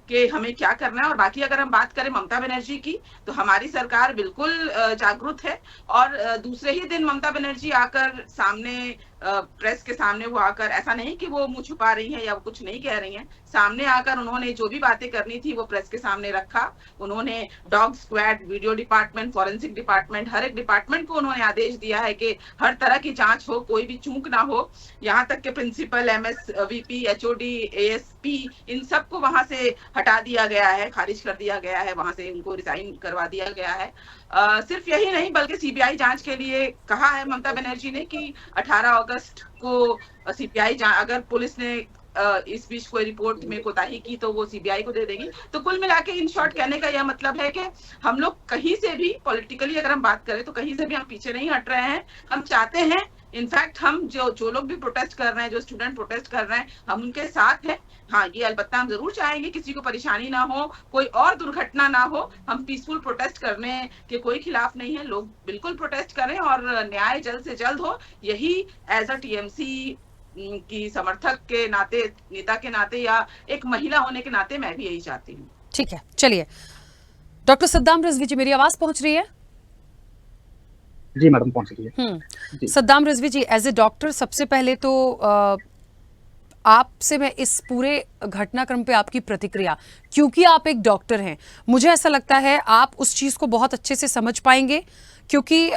कि हमें क्या करना है। और बाकी अगर हम बात करें ममता बनर्जी की तो हमारी सरकार बिल्कुल जागरूक है और दूसरे ही दिन ममता बनर्जी आकर सामने प्रेस के सामने वो आकर ऐसा नहीं कि वो मुंह छुपा रही हैं या वो कुछ नहीं कह रही हैं, सामने आकर उन्होंने जो भी बातें करनी थी वो प्रेस के सामने रखा। उन्होंने dog squad, video department, forensic department, हर एक डिपार्टमेंट को उन्होंने आदेश दिया है कि हर तरह की जांच हो, कोई भी चूक ना हो। यहाँ तक के principal, MS, VP, HOD, ASP इन सबको वहां से हटा दिया गया है, खारिज कर दिया गया है, वहां से उनको रिजाइन करवा दिया गया है। सिर्फ यही नहीं बल्कि CBI जांच के लिए कहा है ममता बनर्जी ने कि 18 अगस्त को CBI अगर पुलिस ने इस बीच कोई रिपोर्ट में कोताही की तो वो CBI को दे देगी। तो कुल मिला के इन शॉर्ट कहने का यह मतलब है कि हम लोग कहीं से भी पॉलिटिकली अगर हम बात करें तो कहीं से भी हम पीछे नहीं हट रहे हैं। हम चाहते हैं, इनफैक्ट हम जो लोग भी प्रोटेस्ट कर रहे हैं, जो स्टूडेंट प्रोटेस्ट कर रहे हैं, हम उनके साथ हैं। हाँ, ये अलबत्ता हम जरूर चाहेंगे किसी को परेशानी ना हो, कोई और दुर्घटना ना हो। हम पीसफुल प्रोटेस्ट करने के कोई खिलाफ नहीं है, लोग बिल्कुल प्रोटेस्ट करें और न्याय जल्द से जल्द हो। यही एज अ TMC की समर्थक के नाते, नेता के नाते या एक महिला होने के नाते मैं भी यही चाहती हूँ। ठीक है, चलिए डॉक्टर सद्दाम रिजवी जी, मेरी आवाज पहुंच रही है? जी मैडम, पहुंच रही है। सद्दाम रिजवी जी, एज ए डॉक्टर सबसे पहले तो आपसे मैं इस पूरे घटनाक्रम पे आपकी प्रतिक्रिया, क्योंकि आप एक डॉक्टर हैं, मुझे ऐसा लगता है आप उस चीज को बहुत अच्छे से समझ पाएंगे, क्योंकि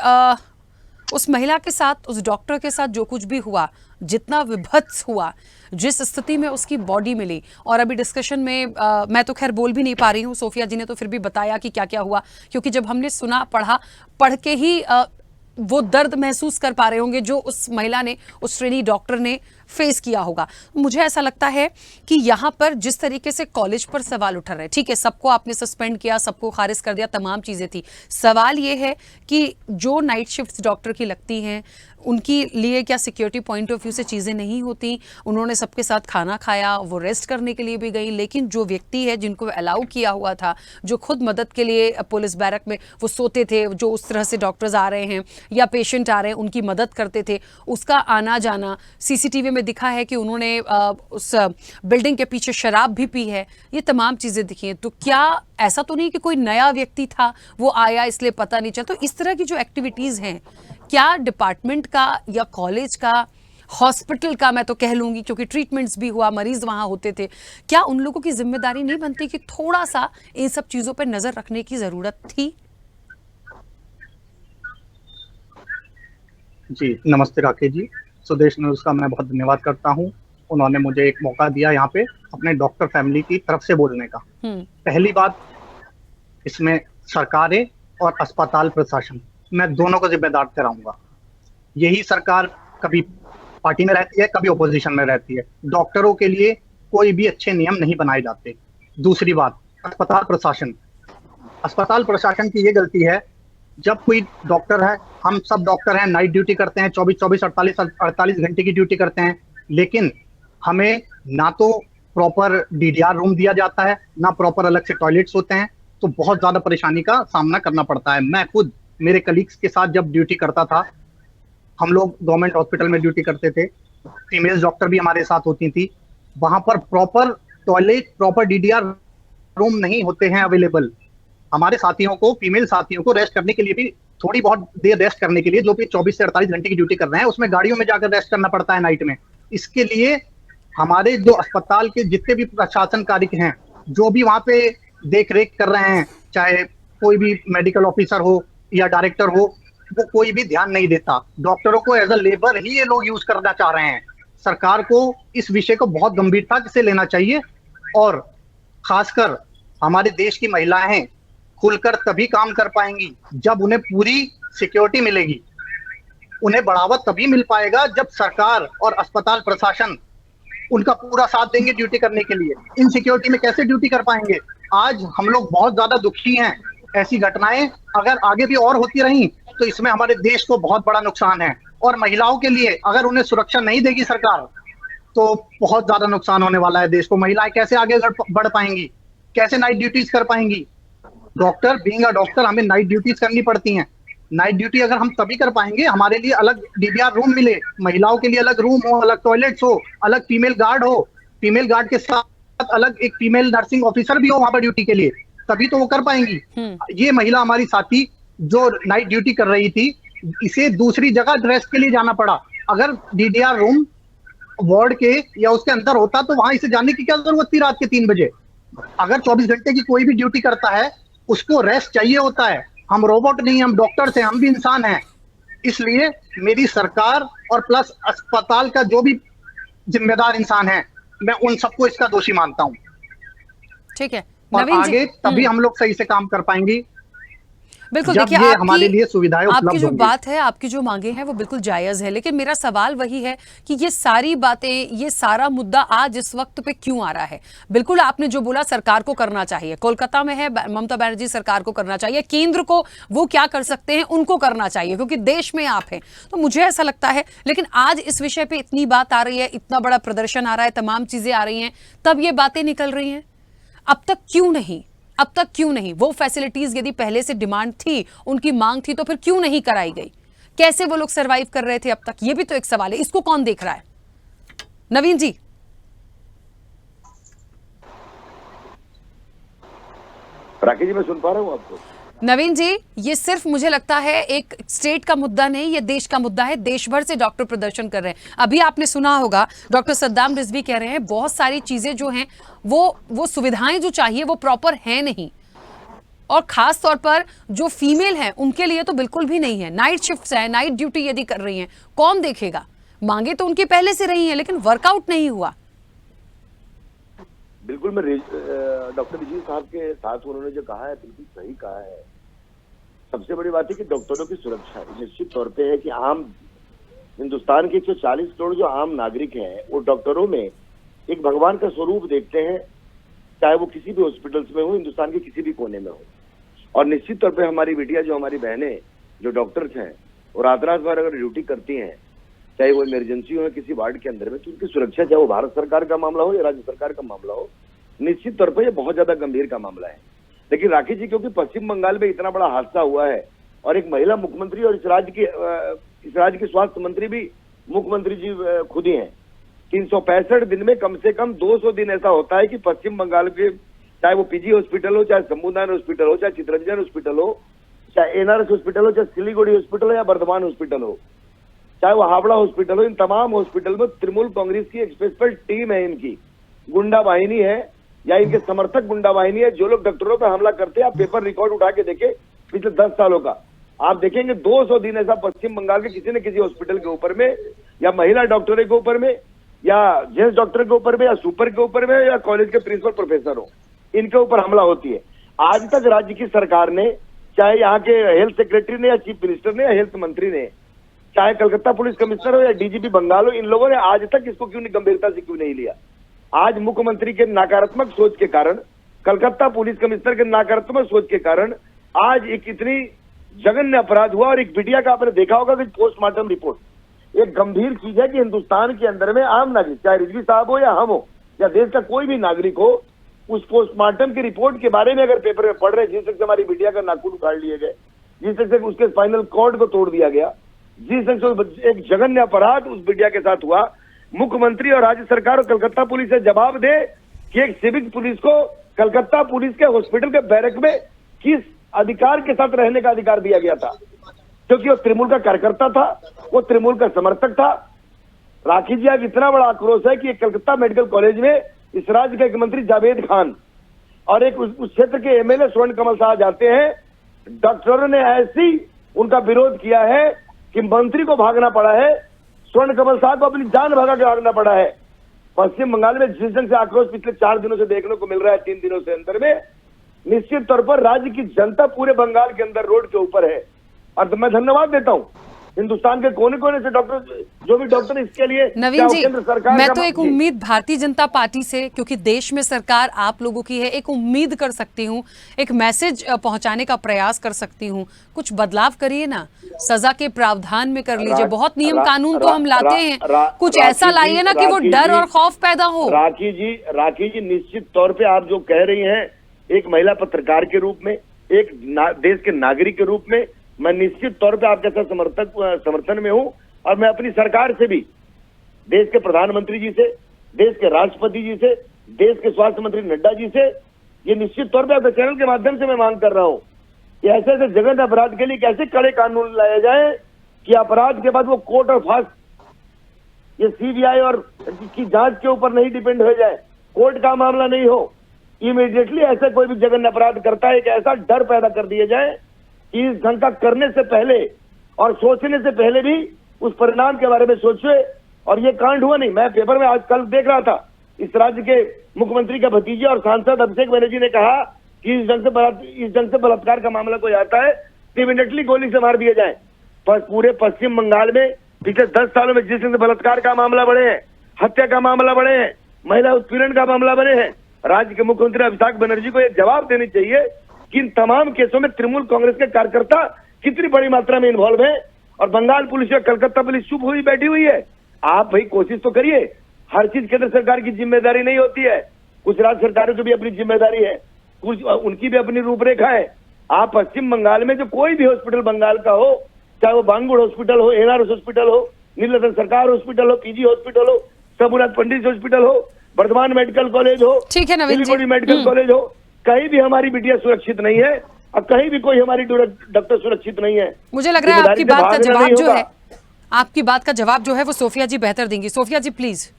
उस महिला के साथ, उस डॉक्टर के साथ जो कुछ भी हुआ, जितना विभत्स हुआ, जिस स्थिति में उसकी बॉडी मिली, और अभी डिस्कशन में मैं तो खैर बोल भी नहीं पा रही हूँ, सोफिया जी ने तो फिर भी बताया कि क्या क्या हुआ, क्योंकि जब हमने सुना, पढ़ के ही वो दर्द महसूस कर पा रहे होंगे जो उस महिला ने, उस ट्रेनी डॉक्टर ने फेस किया होगा। मुझे ऐसा लगता है कि यहाँ पर जिस तरीके से कॉलेज पर सवाल उठ रहे हैं, ठीक है, सबको आपने सस्पेंड किया, सबको खारिज कर दिया, तमाम चीज़ें थी, सवाल ये है कि जो नाइट शिफ्ट्स डॉक्टर की लगती हैं उनके लिए क्या सिक्योरिटी पॉइंट ऑफ व्यू से चीज़ें नहीं होती? उन्होंने सबके साथ खाना खाया, वो रेस्ट करने के लिए भी गई, लेकिन जो व्यक्ति है जिनको अलाउ किया हुआ था, जो खुद मदद के लिए पुलिस बैरक में वो सोते थे, जो उस तरह से डॉक्टर्स आ रहे हैं या पेशेंट आ रहे हैं उनकी मदद करते थे, उसका आना जाना, CCTV में दिखा है कि उन्होंने उस बिल्डिंग के पीछे शराब भी पी है, ये तमाम चीज़ें दिखी हैं। तो क्या ऐसा तो नहीं कि कोई नया व्यक्ति था, वो आया इसलिए पता नहीं चला? तो इस तरह की जो एक्टिविटीज़ हैं, क्या डिपार्टमेंट का या कॉलेज का, हॉस्पिटल का, मैं तो कह लूँगी क्योंकि ट्रीटमेंट्स भी हुआ, मरीज वहाँ होते थे, क्या उन लोगों की जिम्मेदारी नहीं बनती कि थोड़ा सा इन सब चीज़ों पर नज़र रखने की ज़रूरत थी? जी, नमस्ते राकेश जी, स्वदेश न्यूज़ का मैं बहुत धन्यवाद करता हूं। उन्होंने मुझे एक मौका दिया यहाँ पे अपने डॉक्टर फैमिली की तरफ से बोलने का। पहली बात, इसमें सरकारें और अस्पताल प्रशासन, मैं दोनों को जिम्मेदार ठहराऊंगा। यही सरकार कभी पार्टी में रहती है, कभी ओपोजिशन में रहती है। डॉक्टरों के लिए कोई भी अच्छे नियम नहीं बनाए जाते। दूसरी बात, अस्पताल प्रशासन की ये गलती है, जब कोई डॉक्टर है, हम सब डॉक्टर हैं, नाइट ड्यूटी करते हैं, 24-24, 48 घंटे की ड्यूटी करते हैं, लेकिन हमें ना तो प्रॉपर DDR रूम दिया जाता है, ना प्रॉपर अलग से टॉयलेट्स होते हैं, तो बहुत ज्यादा परेशानी का सामना करना पड़ता है। मैं खुद मेरे कलीग्स के साथ जब ड्यूटी करता था, हम लोग गवर्नमेंट हॉस्पिटल में ड्यूटी करते थे, फीमेल डॉक्टर भी हमारे साथ होती थी। वहां पर proper toilet, proper DDR room नहीं होते हैं अवेलेबल। हमारे साथियों को, फीमेल साथियों को रेस्ट करने के लिए भी, थोड़ी बहुत देर रेस्ट करने के लिए, जो भी 24 से 48 घंटे की ड्यूटी कर रहे हैं, उसमें गाड़ियों में जाकर रेस्ट करना पड़ता है नाइट में। इसके लिए हमारे जो अस्पताल के जितने भी प्रशासन कार्य हैं, जो भी वहां पे देख रेख कर रहे हैं, चाहे कोई भी मेडिकल ऑफिसर हो या डायरेक्टर हो, वो कोई भी ध्यान नहीं देता। डॉक्टरों को एज अ लेबर ही ये लोग यूज करना चाह रहे हैं। सरकार को इस विषय को बहुत गंभीरता से लेना चाहिए, और खासकर हमारे देश की महिलाएं खुलकर तभी काम कर पाएंगी जब उन्हें पूरी सिक्योरिटी मिलेगी। उन्हें बढ़ावा तभी मिल पाएगा जब सरकार और अस्पताल प्रशासन उनका पूरा साथ देंगे ड्यूटी करने के लिए। इन सिक्योरिटी में कैसे ड्यूटी कर पाएंगे? आज हम लोग बहुत ज्यादा दुखी हैं। ऐसी घटनाएं अगर आगे भी और होती रही तो इसमें हमारे देश को बहुत बड़ा नुकसान है, और महिलाओं के लिए अगर उन्हें सुरक्षा नहीं देगी सरकार, तो बहुत ज्यादा नुकसान होने वाला है देश को। महिलाएं कैसे आगे बढ़ पाएंगी, कैसे नाइट ड्यूटीज कर पाएंगी? डॉक्टर, बीइंग अ डॉक्टर, हमें नाइट ड्यूटीज करनी पड़ती हैं। नाइट ड्यूटी अगर हम तभी कर पाएंगे, हमारे लिए अलग डीडीआर रूम मिले, महिलाओं के लिए अलग रूम हो, अलग टॉयलेट्स हो, अलग फीमेल गार्ड हो, फीमेल गार्ड के साथ अलग एक फीमेल नर्सिंग ऑफिसर भी हो वहां पर ड्यूटी के लिए, तभी तो वो कर पाएंगी। ये महिला हमारी साथी जो नाइट ड्यूटी कर रही थी, इसे दूसरी जगह रेस्ट के लिए जाना पड़ा। अगर डीडीआर रूम वार्ड के या उसके अंदर होता तो वहां इसे जाने की क्या जरूरत थी रात के 3 बजे? अगर 24 घंटे की कोई भी ड्यूटी करता है, उसको रेस्ट चाहिए होता है। हम रोबोट नहीं, हम डॉक्टर्स हैं, हम भी इंसान हैं। इसलिए मेरी सरकार और प्लस अस्पताल का जो भी जिम्मेदार इंसान है, मैं उन सबको इसका दोषी मानता हूं। ठीक है, और नवीन जी, आगे तभी हम लोग सही से काम कर पाएंगे। बिल्कुल। जब देखिए, ये हमारे लिए सुविधाएं आपकी उपलब्ध जो होंगी। बात है, आपकी जो मांगे हैं वो बिल्कुल जायज है, लेकिन मेरा सवाल वही है कि ये सारी बातें, ये सारा मुद्दा आज इस वक्त पे क्यों आ रहा है? बिल्कुल आपने जो बोला सरकार को करना चाहिए, कोलकाता में है ममता बनर्जी, सरकार को करना चाहिए, केंद्र को वो क्या कर सकते हैं उनको करना चाहिए, क्योंकि देश में आप हैं। तो मुझे ऐसा लगता है, लेकिन आज इस विषय पे इतनी बात आ रही है, इतना बड़ा प्रदर्शन आ रहा है, तमाम चीजें आ रही हैं, तब ये बातें निकल रही हैं। अब तक क्यों नहीं? अब तक क्यों नहीं? वो फैसिलिटीज यदि पहले से डिमांड थी, उनकी मांग थी, तो फिर क्यों नहीं कराई गई? कैसे वो लोग सरवाइव कर रहे थे अब तक? ये भी तो एक सवाल है। इसको कौन देख रहा है? नवीन जी। राकेश जी, मैं सुन पा रहा हूं आपको। नवीन जी, ये सिर्फ मुझे लगता है एक स्टेट का मुद्दा नहीं, ये देश का मुद्दा है। देश भर से डॉक्टर प्रदर्शन कर रहे हैं। अभी आपने सुना होगा डॉक्टर सद्दाम रिजवी कह रहे हैं बहुत सारी चीजें जो हैं वो सुविधाएं जो चाहिए वो प्रॉपर हैं नहीं, और खास तौर पर जो फीमेल हैं उनके लिए तो बिल्कुल भी नहीं है। नाइट शिफ्ट्स हैं, नाइट ड्यूटी यदि कर रही हैं, कौन देखेगा? मांगे तो उनकी पहले से रही हैं, लेकिन वर्कआउट नहीं हुआ। बिल्कुल, मैं डॉक्टर रिजवी साहब के साथ उन्होंने जो कहा है बिल्कुल सही कहा है। सबसे बड़ी बात है कि डॉक्टरों की सुरक्षा निश्चित तौर पे है कि आम हिंदुस्तान के 140 करोड़ जो आम नागरिक हैं, वो डॉक्टरों में एक भगवान का स्वरूप देखते हैं, चाहे वो किसी भी हॉस्पिटल्स में हो, हिंदुस्तान के किसी भी कोने में हो। और निश्चित तौर पे हमारी बेटियां, जो हमारी बहनें जो डॉक्टर्स हैं और रात भर अगर ड्यूटी करती हैं, चाहे वो इमरजेंसी हो किसी वार्ड के अंदर में, तो उनकी सुरक्षा, चाहे वो भारत सरकार का मामला हो या राज्य सरकार का मामला हो, निश्चित तौर पर यह बहुत ज्यादा गंभीर का मामला है। लेकिन राकेश जी, क्योंकि पश्चिम बंगाल में इतना बड़ा हादसा हुआ है और एक महिला मुख्यमंत्री और इस राज्य के स्वास्थ्य मंत्री भी मुख्यमंत्री जी खुद ही हैं, 365 दिन में कम से कम 200 दिन ऐसा होता है कि पश्चिम बंगाल के, चाहे वो पीजी हॉस्पिटल हो, चाहे शंभुनारायण हॉस्पिटल हो, चाहे चितरंजन हॉस्पिटल हो, चाहे एनआरएस हॉस्पिटल हो, चाहे सिलीगुड़ी हॉस्पिटल हो या बर्धमान हॉस्पिटल हो, चाहे वो हावड़ा हॉस्पिटल हो, इन तमाम हॉस्पिटल में तृणमूल कांग्रेस की एक स्पेशल टीम है, इनकी गुंडा वाहिनी है या इनके समर्थक गुंडा वाहिनी है, जो लोग डॉक्टरों पर हमला करते हैं। आप पेपर रिकॉर्ड उठा के देखें पिछले 10 सालों का, आप देखेंगे 200 दिन ऐसा पश्चिम बंगाल के किसी न किसी हॉस्पिटल के ऊपर में, या महिला डॉक्टरों के ऊपर में, या जेंट्स डॉक्टर के ऊपर में, या सुपर के ऊपर में, या कॉलेज के प्रिंसिपल प्रोफेसर हो, इनके ऊपर हमला होती है। आज तक राज्य की सरकार ने, चाहे यहाँ के हेल्थ सेक्रेटरी ने या चीफ मिनिस्टर ने या हेल्थ मंत्री ने, चाहे कलकत्ता पुलिस कमिश्नर हो या डीजीपी बंगाल हो, इन लोगों ने आज तक इसको क्यों नहीं, गंभीरता से क्यों नहीं लिया? आज मुख्यमंत्री के नकारात्मक सोच के कारण, कलकत्ता पुलिस कमिश्नर के नकारात्मक सोच के कारण आज एक इतनी जघन्य अपराध हुआ। और एक मीडिया का आपने देखा होगा कि पोस्टमार्टम रिपोर्ट एक गंभीर चीज है कि हिंदुस्तान के अंदर में आम नागरिक, चाहे रिजवी साहब हो या हम हो या देश का कोई भी नागरिक हो, उस पोस्टमार्टम की रिपोर्ट के बारे में अगर पेपर में पढ़ रहे, जिस से हमारी मीडिया का नाखून उखाड़ लिए गए, जिस तरह से उसके स्पाइनल कॉर्ड को तोड़ दिया गया, जिस तरह से एक जघन्य अपराध उस बिटिया के साथ हुआ, मुख्यमंत्री और राज्य सरकार और कलकत्ता पुलिस से जवाब दे कि एक सिविक पुलिस को कलकत्ता पुलिस के हॉस्पिटल के बैरक में किस अधिकार के साथ रहने का अधिकार दिया गया था, क्योंकि वो तृणमूल का कार्यकर्ता था, वो तृणमूल का समर्थक था। राखी जी, आज इतना बड़ा आक्रोश है कि कलकत्ता मेडिकल कॉलेज में इस राज्य के एक मंत्री जावेद खान और एक उस क्षेत्र के एमएलए स्वर्ण कमल शाह जाते हैं। डॉक्टरों ने ऐसी उनका विरोध किया है कि मंत्री को भागना पड़ा है, स्वर्ण कमल शाह को अपनी जान भगा के भागना पड़ा है। पश्चिम बंगाल में जिस ढंग से आक्रोश पिछले 4 दिनों से देखने को मिल रहा है, 3 दिनों से अंदर में, निश्चित तौर पर राज्य की जनता पूरे बंगाल के अंदर रोड के ऊपर है। और तो मैं धन्यवाद देता हूं हिंदुस्तान के कोने कोने से डॉक्टर, जो भी डॉक्टर इसके लिए, नवीन जी, केंद्र सरकार मैं तो एक उम्मीद भारतीय जनता पार्टी से, क्योंकि देश में सरकार आप लोगों की है, एक उम्मीद कर सकती हूँ, एक मैसेज पहुंचाने का प्रयास कर सकती हूँ। कुछ बदलाव करिए ना, सजा के प्रावधान में कर लीजिए। बहुत नियम कानून तो हम लाते हैं, कुछ ऐसा लाइए ना कि वो डर और खौफ पैदा हो। राखी जी, निश्चित तौर पे आप जो कह रही हैं, एक महिला पत्रकार के रूप में, एक देश के नागरिक के रूप में मैं निश्चित तौर पे आपके साथ समर्थन में हूं। और मैं अपनी सरकार से भी, देश के प्रधानमंत्री जी से, देश के राष्ट्रपति जी से, देश के स्वास्थ्य मंत्री नड्डा जी से, ये निश्चित तौर पे आपके चैनल के माध्यम से मैं मांग कर रहा हूं कि ऐसे ऐसे जघन्य अपराध के लिए कैसे कड़े कानून लाए जाए कि अपराध के बाद वो कोर्ट और फास्ट, ये सीबीआई और की जांच के ऊपर नहीं डिपेंड हो जाए, कोर्ट का मामला नहीं हो, इमीडिएटली ऐसा कोई भी जघन्य अपराध करता है, एक ऐसा डर पैदा कर दिया जाए कि इस ढंग का करने से पहले और सोचने से पहले भी उस परिणाम के बारे में सोचे। और ये कांड हुआ नहीं, मैं पेपर में आज कल देख रहा था, इस राज्य के मुख्यमंत्री का भतीजे और सांसद अभिषेक बनर्जी ने कहा कि इस ढंग से बलात्कार का मामला कोई आता है तो इमीडिएटली गोली से मार दिया जाए। पर पूरे पश्चिम बंगाल में पिछले 10 सालों में जिस ढंग से बलात्कार का मामला बढ़े हैं, हत्या का मामला बढ़े हैं, महिला उत्पीड़न का मामला बने हैं, राज्य के मुख्यमंत्री अभिषेक बनर्जी को यह जवाब देनी चाहिए कि इन तमाम केसों में तृणमूल कांग्रेस के कार्यकर्ता कितनी बड़ी मात्रा में इन्वॉल्व है और बंगाल पुलिस और कलकत्ता पुलिस चुप हुई बैठी हुई है। आप भाई कोशिश तो करिए, हर चीज केंद्र सरकार की जिम्मेदारी नहीं होती है, कुछ राज्य सरकारों की भी अपनी जिम्मेदारी है, कुछ उनकी भी अपनी रूपरेखा है। आप पश्चिम बंगाल में जो कोई भी हॉस्पिटल बंगाल का हो, चाहे वो बांगुड़ हॉस्पिटल हो, एनआरएस हॉस्पिटल हो, नीलरतन सरकार हॉस्पिटल हो, पीजी हॉस्पिटल हो, शंभुनाथ पंडित हॉस्पिटल हो, वर्धमान मेडिकल कॉलेज हो, ठीक है नवीन जी, मेडिकल कॉलेज हो, कहीं भी हमारी बिटिया सुरक्षित नहीं है और कहीं भी कोई हमारी डॉक्टर सुरक्षित नहीं है। मुझे लग रहा है आपकी बात का जवाब जो है, आपकी बात का जवाब जो है वो सोफिया जी बेहतर देंगी। Sophia ji please.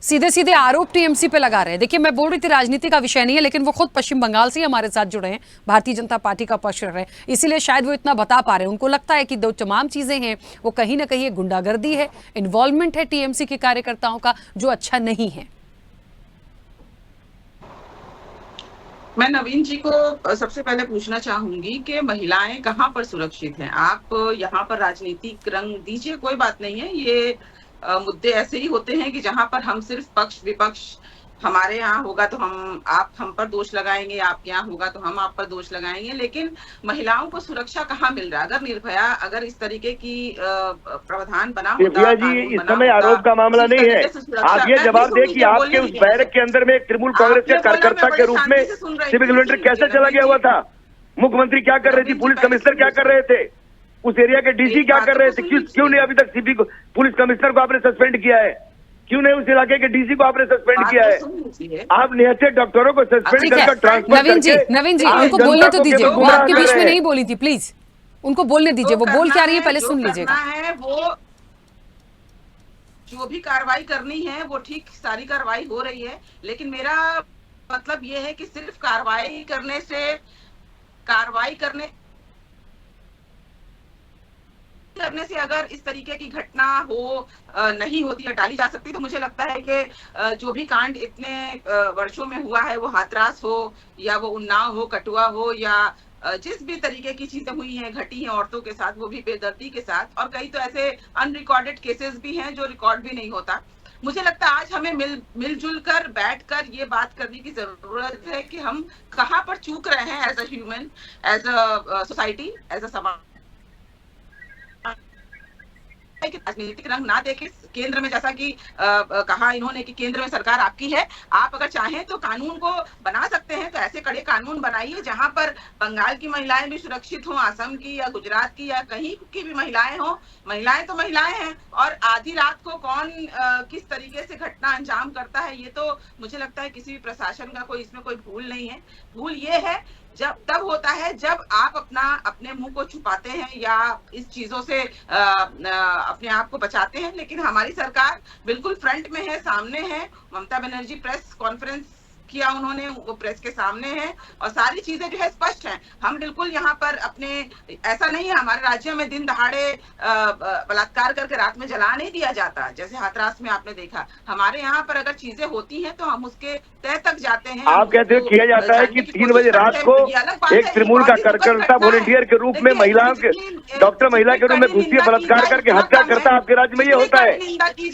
सीधे सीधे आरोप टीएमसी पे लगा रहे हैं। देखिए, मैं बोल रही थी राजनीति का विषय नहीं है, लेकिन वो खुद पश्चिम बंगाल से ही हमारे साथ जुड़े हैं, भारतीय जनता पार्टी का पक्ष रहे हैं, इसीलिए शायद वो इतना बता पा रहे हैं। उनको लगता है कि दो तमाम चीजें हैं वो कहीं ना कहीं गुंडागर्दी है, इन्वॉल्वमेंट है टीएमसी के कार्यकर्ताओं का, जो अच्छा नहीं है। मैं नवीन जी को सबसे पहले पूछना चाहूंगी कि महिलाएं कहाँ पर सुरक्षित हैं। आप यहाँ पर राजनीतिक रंग दीजिए, कोई बात नहीं है, ये मुद्दे ऐसे ही होते हैं कि जहां पर हम सिर्फ पक्ष विपक्ष, हमारे यहाँ होगा तो आप हम पर दोष लगाएंगे, आपके यहाँ होगा तो हम आप पर दोष लगाएंगे, लेकिन महिलाओं को सुरक्षा कहाँ मिल रहा है? अगर निर्भया, अगर इस तरीके की प्रावधान बना होता जी, इस समय आरोप का मामला नहीं है। आप ये जवाब दें कि आपके उस बैरक के अंदर में एक तृणमूल कांग्रेस के कार्यकर्ता के रूप में सिविक वॉलंटियर कैसे चला गया हुआ था? मुख्यमंत्री क्या कर रही थी? पुलिस कमिश्नर क्या कर रहे थे? उस एरिया के डीसी क्या कर रहे थे? क्यों नहीं अभी तक सीपी पुलिस कमिश्नर को आपने सस्पेंड किया है? क्यों नहीं उस इलाके के डीसी को आपने सस्पेंड किया है? आप निहत्थे डॉक्टरों को सस्पेंड करके ट्रांसफर नवीन जी उनको बोलने तो दीजिए, वो आपके बीच में नहीं बोली थी, प्लीज उनको बोलने दीजिए, वो बोल क्या रही है पहले सुन लीजिएगा। वो जो भी कार्रवाई करनी है वो ठीक सारी कार्रवाई हो रही है, लेकिन मेरा मतलब ये है कि सिर्फ कार्रवाई करने से अगर इस तरीके की घटना नहीं होती या टाली जा सकती, तो मुझे लगता है कि जो भी कांड इतने वर्षों में हुआ है, वो हाथरस हो या वो उन्नाव हो, कठुआ हो, या जिस भी तरीके की चीजें हुई हैं, घटी हैं औरतों के साथ, वो भी बेदर्दी के साथ, और कई तो ऐसे अनरिकॉर्डेड केसेस भी हैं जो रिकॉर्ड भी नहीं होता। मुझे लगता है आज हमें मिलजुल कर बैठकर ये बात करने की जरूरत है कि हम कहाँ पर चूक रहे हैं as a human, as a society, as a समाज। कि राजनीतिक रंग ना देके केंद्र में, जैसा कि कहा इन्होंने कि केंद्र में सरकार आपकी है, आप अगर चाहें तो कानून को बना सकते हैं, तो ऐसे कड़े कानून बनाइए जहां पर बंगाल की महिलाएं भी सुरक्षित हों, असम की या गुजरात की या कहीं की भी महिलाएं हों। महिलाएं तो महिलाएं हैं, और आधी रात को कौन किस तरीके से घटना अंजाम करता है, ये तो मुझे लगता है किसी भी प्रशासन का कोई इसमें कोई भूल नहीं है। भूल ये है जब तब होता है जब आप अपने मुंह को छुपाते हैं या इस चीजों से अपने आप को बचाते हैं। लेकिन हमारी सरकार बिल्कुल फ्रंट में है, सामने है। ममता बनर्जी प्रेस कॉन्फ्रेंस किया उन्होंने, वो प्रेस के सामने है और सारी चीजें जो है स्पष्ट हैं। हम बिल्कुल यहाँ पर अपने, ऐसा नहीं है हमारे राज्य में दिन दहाड़े बलात्कार करके रात में जला नहीं दिया जाता, जैसे हाथरस में आपने देखा। हमारे यहाँ पर अगर चीजें होती हैं तो हम उसके तय तक जाते हैं। आप कहते हो किया जाता है कि 3 बजे रात को एक तृणमूल का कार्यकर्ता वॉलंटियर के रूप में महिलाओं के डॉक्टर महिला के रूप में घुसिए बलात्कार करके हत्या करता है, आपके राज्य में ये होता है।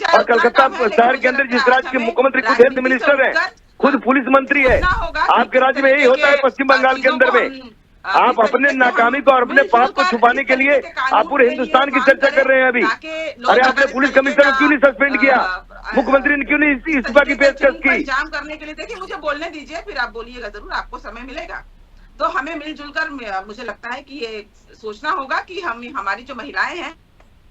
और कलकत्ता शहर के अंदर जिस राज्य के मुख्यमंत्री खुद हेल्थ मिनिस्टर है, खुद पुलिस मंत्री है, आपके राज्य में यही होता है। पश्चिम बंगाल के अंदर में आप अपने नाकामी को और अपने पाप को छुपाने के लिए आप पूरे हिंदुस्तान की चर्चा कर रहे हैं अभी। अरे आपने पुलिस कमिश्नर को क्यों नहीं सस्पेंड किया? मुख्यमंत्री ने क्यों नहीं इस्तीफा की पेशकश की? इंतजाम करने के लिए देखिए, मुझे बोलने दीजिए, फिर आप बोलिएगा जरूर, आपको समय मिलेगा। तो हमें मिलजुल कर, मुझे लगता है कि ये सोचना होगा कि हमारी जो महिलाएं हैं,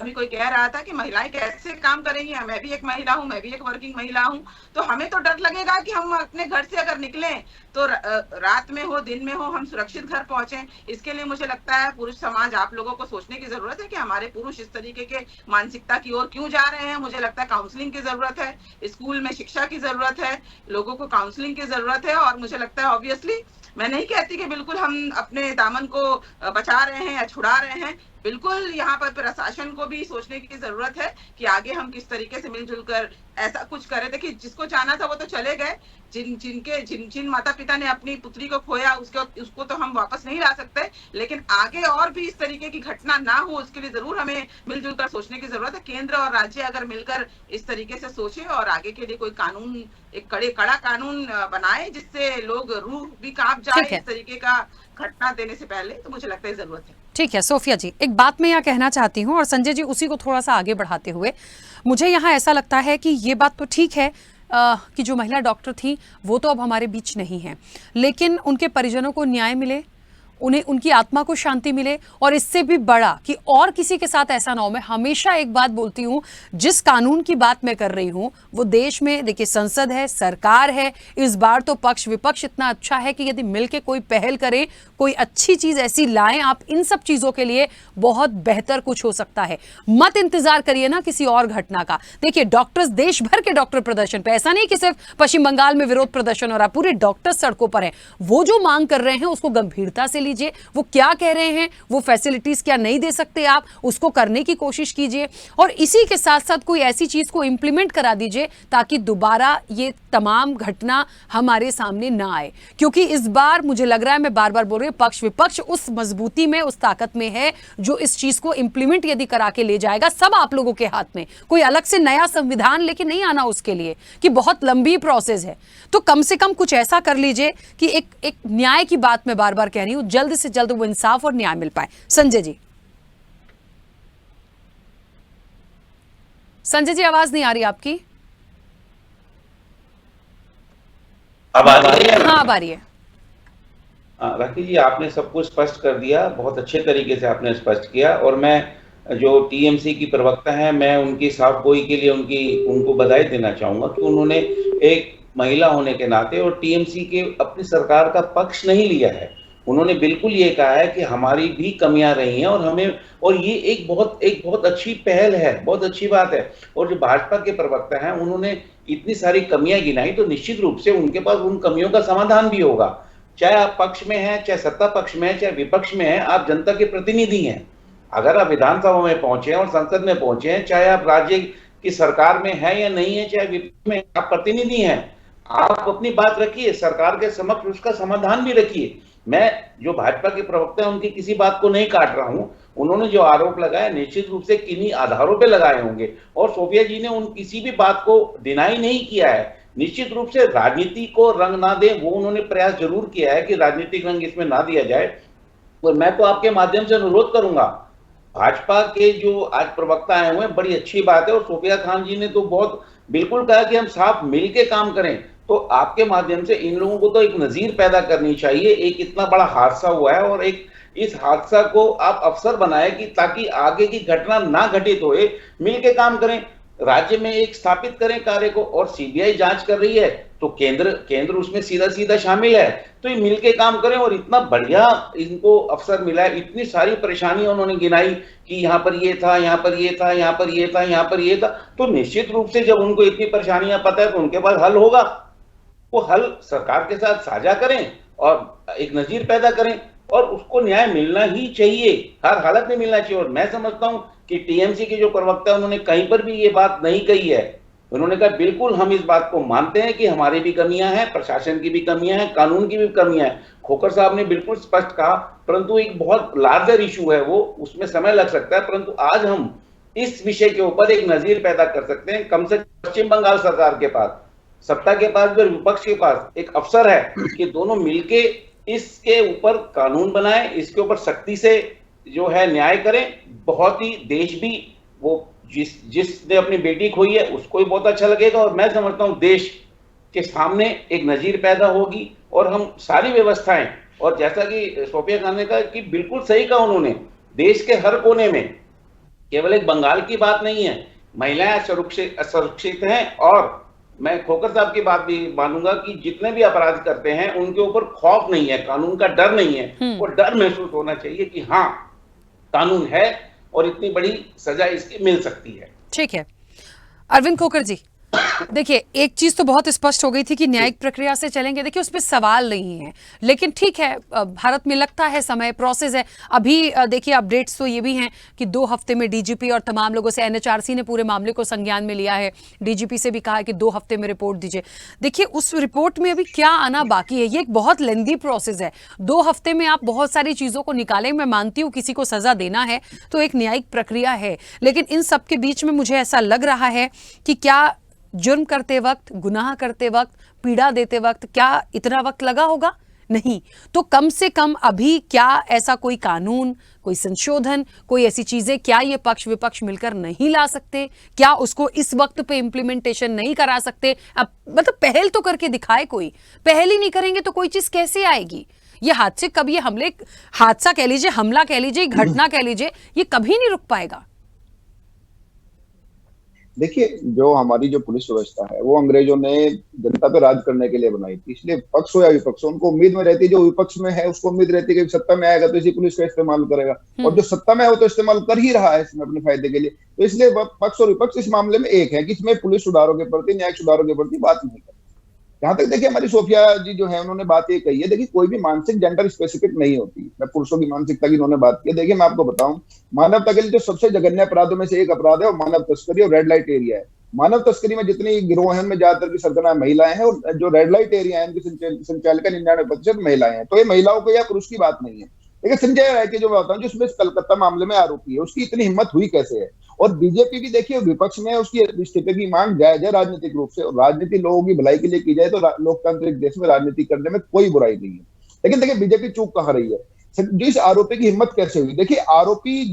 अभी कोई कह रहा था कि महिलाएं कैसे काम करेंगी, मैं भी एक महिला हूं, मैं भी एक वर्किंग महिला हूं, तो हमें तो डर लगेगा कि हम अपने घर से अगर निकलें तो रात में हो दिन में हो हम सुरक्षित घर पहुंचे। इसके लिए मुझे लगता है पुरुष समाज, आप लोगों को सोचने की जरूरत है कि हमारे पुरुष इस तरीके के मानसिकता की ओर क्यों जा रहे हैं। मुझे लगता है काउंसलिंग की जरूरत है, स्कूल में शिक्षा की जरूरत है, लोगों को काउंसलिंग की जरूरत है। और मुझे लगता है ऑब्वियसली, मैं नहीं कहती कि बिल्कुल हम अपने दामन को बचा रहे हैं या छुड़ा रहे हैं, बिल्कुल यहाँ पर प्रशासन को भी सोचने की जरूरत है कि आगे हम किस तरीके से मिलजुल कर ऐसा कुछ करें। देखिए, जिसको जाना था वो तो चले गए, जिन माता पिता ने अपनी पुत्री को खोया उसको तो हम वापस नहीं ला सकते, लेकिन आगे और भी इस तरीके की घटना ना हो उसके लिए जरूर हमें मिलजुल कर सोचने की जरूरत है। केंद्र और राज्य अगर मिलकर इस तरीके से सोचे और आगे के लिए कोई कानून, एक कड़ा कानून बनाए जिससे लोग रूह भी कांप जाए इस तरीके का घटना देने से पहले, तो मुझे लगता है जरूरत है। ठीक है सोफिया जी, एक बात मैं यहाँ कहना चाहती हूँ और संजय जी उसी को थोड़ा सा आगे बढ़ाते हुए, मुझे यहाँ ऐसा लगता है कि ये बात तो ठीक है कि जो महिला डॉक्टर थी वो तो अब हमारे बीच नहीं है, लेकिन उनके परिजनों को न्याय मिले, उन्हें उनकी आत्मा को शांति मिले, और इससे भी बड़ा कि और किसी के साथ ऐसा ना हो। मैं हमेशा एक बात बोलती हूँ, जिस कानून की बात मैं कर रही हूँ वो देश में, देखिए संसद है, सरकार है, इस बार तो पक्ष विपक्ष इतना अच्छा है कि यदि मिलके कोई पहल करें, कोई अच्छी चीज ऐसी लाएं, आप इन सब चीजों के लिए बहुत बेहतर कुछ हो सकता है। मत इंतजार करिए ना किसी और घटना का। देखिए डॉक्टर्स, देश भर के डॉक्टर प्रदर्शन पे, ऐसा नहीं कि सिर्फ पश्चिम बंगाल में विरोध प्रदर्शन हो रहा, पूरे डॉक्टर सड़कों पर हैं। वो जो मांग कर रहे हैं उसको गंभीरता से लीजिए, वो क्या कह रहे हैं, वो फैसिलिटीज क्या नहीं दे सकते आप, उसको करने की कोशिश कीजिए, और इसी के साथ साथ कोई ऐसी चीज को इंप्लीमेंट करा दीजिए ताकि दोबारा ये तमाम घटना हमारे सामने ना आए। क्योंकि इस बार मुझे लग रहा है, मैं बार बार बोल रही हूं, पक्ष विपक्ष उस मजबूती में, उस ताकत में है जो इस चीज को इंप्लीमेंट यदि करा के ले जाएगा। सब आप लोगों के हाथ में, कोई अलग से नया संविधान लेके नहीं आना उसके लिए कि बहुत लंबी प्रोसेस है, तो कम से कम कुछ ऐसा कर लीजिए कि एक न्याय की बात मैं बार बार कह रही हूं, जल्द से जल्द वो इंसाफ और न्याय मिल पाए। संजय जी, संजय जी आवाज नहीं आ रही आपकी? अब आ रही है? हाँ अब आ रही है। राखी जी, आपने सब कुछ स्पष्ट कर दिया, बहुत अच्छे तरीके से आपने स्पष्ट किया। और मैं जो टीएमसी की प्रवक्ता हैं, मैं उनकी साफ गोई के लिए उनको बधाई देना चाहूंगा कि उन्होंने एक महिला होने के नाते और टीएमसी के अपनी सरकार का पक्ष नहीं लिया है। उन्होंने बिल्कुल ये कहा है कि हमारी भी कमियां रही हैं और हमें, और ये एक बहुत अच्छी पहल है, बहुत अच्छी बात है। और जो भाजपा के प्रवक्ता हैं उन्होंने इतनी सारी कमियां गिनाई, तो निश्चित रूप से उनके पास उन कमियों का समाधान भी होगा। चाहे आप पक्ष में हैं, चाहे सत्ता पक्ष में है, चाहे विपक्ष में है, आप जनता के प्रतिनिधि हैं। अगर आप विधानसभा में पहुंचे हैं और संसद में पहुंचे हैं, चाहे आप राज्य की सरकार में है या नहीं है, चाहे विपक्ष में, आप प्रतिनिधि हैं। आप अपनी बात रखिए, सरकार के समक्ष उसका समाधान भी रखिए। मैं जो भाजपा के प्रवक्ता हैं उनकी किसी बात को नहीं काट रहा हूं। उन्होंने जो आरोप लगाया निश्चित रूप से किन्हीं आधारों पे लगाए होंगे, और सोफिया जी ने उन किसी भी बात को डिनाई नहीं किया है। निश्चित रूप से राजनीति को रंग ना दे, वो उन्होंने प्रयास जरूर किया है कि राजनीतिक रंग इसमें ना दिया जाए। और मैं तो आपके माध्यम से अनुरोध करूंगा भाजपा के जो आज प्रवक्ता आए हुए हैं, बड़ी अच्छी बात है। और सोफिया खान जी ने तो बहुत बिल्कुल कहा कि हम साथ मिलके काम करें। तो आपके माध्यम से इन लोगों को तो एक नजीर पैदा करनी चाहिए। एक इतना बड़ा हादसा हुआ है और एक इस हादसा को आप अवसर बनाए कि ताकि आगे की घटना ना घटित होए, मिलके काम करें, राज्य में एक स्थापित करें कार्य को। और सीबीआई जांच कर रही है तो केंद्र उसमें सीधा सीधा शामिल है, तो ये मिलके काम करें। और इतना बढ़िया इनको अवसर मिला है, इतनी सारी परेशानियां उन्होंने गिनाई कि यहाँ पर ये था, यहाँ पर ये था, यहाँ पर ये था, यहाँ पर ये था। तो निश्चित रूप से जब उनको इतनी परेशानियां पता है तो उनके पास हल होगा। वो हल सरकार के साथ साझा करें और एक नजीर पैदा करें, और उसको न्याय मिलना ही चाहिए, हर हालत में मिलना चाहिए। और मैं समझता हूं कि टीएमसी के जो प्रवक्ता है उन्होंने कहीं पर भी ये बात नहीं कही है। उन्होंने कहा बिल्कुल हम इस बात को मानते हैं कि हमारी भी कमियां हैं, प्रशासन की भी कमियां हैं, कानून की भी कमियां हैं। खोखर साहब ने बिल्कुल स्पष्ट कहा, परंतु एक बहुत लार्जर इशू है वो, उसमें समय लग सकता है। परंतु आज हम इस विषय के ऊपर एक नजीर पैदा कर सकते हैं। कम से कम पश्चिम बंगाल सरकार के पास, सत्ता के पास भी और विपक्ष के पास एक अवसर है कि दोनों मिलके इसके ऊपर कानून बनाए, इसके ऊपर सख्ती से जो है न्याय करें। बहुत ही देश भी वो जिसने अपनी बेटी खोई है उसको भी बहुत अच्छा लगेगा। और मैं समझता हूं देश के सामने एक नजीर पैदा होगी और हम सारी व्यवस्थाएं, और जैसा कि सोफिया खान ने कहा कि बिल्कुल सही कहा उन्होंने, देश के हर कोने में, केवल एक बंगाल की बात नहीं है, महिलाएं असुरक्षित हैं। और मैं खोखर साहब की बात भी मानूंगा कि जितने भी अपराध करते हैं उनके ऊपर खौफ नहीं है, कानून का डर नहीं है। वो डर महसूस होना चाहिए कि हाँ कानून है और इतनी बड़ी सजा इसकी मिल सकती है। ठीक है अरविंद खोखर जी, देखिए एक चीज तो बहुत स्पष्ट हो गई थी कि न्यायिक प्रक्रिया से चलेंगे, देखिए उस पर सवाल नहीं है, लेकिन ठीक है भारत में लगता है समय प्रोसेस है। अभी देखिए अपडेट्स तो ये भी हैं कि 2 हफ्ते में डीजीपी और तमाम लोगों से एनएचआरसी ने पूरे मामले को संज्ञान में लिया है। डीजीपी से भी कहा है कि 2 हफ्ते में रिपोर्ट दीजिए। देखिए उस रिपोर्ट में अभी क्या आना बाकी है, ये एक बहुत लेंदी प्रोसेस है। 2 हफ्ते में आप बहुत सारी चीजों को निकालें। मैं मानती हूँ किसी को सजा देना है तो एक न्यायिक प्रक्रिया है, लेकिन इन सब के बीच में मुझे ऐसा लग रहा है कि क्या जुर्म करते वक्त, गुनाह करते वक्त, पीड़ा देते वक्त क्या इतना वक्त लगा होगा? नहीं। तो कम से कम अभी क्या ऐसा कोई कानून, कोई संशोधन, कोई ऐसी चीजें क्या ये पक्ष विपक्ष मिलकर नहीं ला सकते? क्या उसको इस वक्त पे इंप्लीमेंटेशन नहीं करा सकते? अब मतलब पहल तो करके दिखाए कोई। पहल ही नहीं करेंगे तो कोई चीज कैसे आएगी? ये हादसे कभी, ये हादसा कह लीजिए, हमला कह लीजिए, घटना कह लीजिए, ये कभी नहीं रुक पाएगा। देखिए, जो हमारी जो पुलिस व्यवस्था है वो अंग्रेजों ने जनता पे राज करने के लिए बनाई थी, इसलिए पक्ष हो या विपक्ष हो उनको उम्मीद में रहती है, जो विपक्ष में है उसको उम्मीद रहती है कि सत्ता में आएगा तो इसी पुलिस का इस्तेमाल करेगा, और जो सत्ता में है वो तो इस्तेमाल कर ही रहा है इसमें अपने फायदे के लिए। तो इसलिए पक्ष और विपक्ष इस मामले में एक है कि इसमें पुलिस सुधारों के प्रति, न्यायिक सुधारों के प्रति बात नहीं करती। जहां तक देखिए हमारी सोफिया जी जो है उन्होंने बात ये कही है, देखिए कोई भी मानसिक जेंडर स्पेसिफिक नहीं होती। मैं पुरुषों की मानसिकता की उन्होंने बात की। देखिए मैं आपको बताऊं, मानवता के लिए जो सबसे जघन्य अपराधों में से एक अपराध है वो मानव तस्करी और रेड लाइट एरिया है। मानव तस्करी में जितनी गिरोह हैं उनमें ज्यादातर की सरगना महिलाएं हैं, और जो रेड लाइट एरिया है उनकी संचालिका 99% महिलाएं हैं। तो ये महिलाओं को या पुरुष की बात नहीं है। लेकिन संजय राय की जो बात है, जो उसमें कलकत्ता मामले में आरोपी है, उसकी इतनी हिम्मत हुई कैसे है? और बीजेपी भी देखिए विपक्ष में उसकी इस्तीफे की मांग जायज है राजनीतिक रूप से, और राजनीति लोगों की भलाई के लिए की जाए तो लोकतांत्रिक देश में राजनीति करने में कोई बुराई नहीं है। लेकिन देखिए बीजेपी चूक कहाँ रही है? जिस आरोपी की हिम्मत कैसे हुई? देखिए आरोपी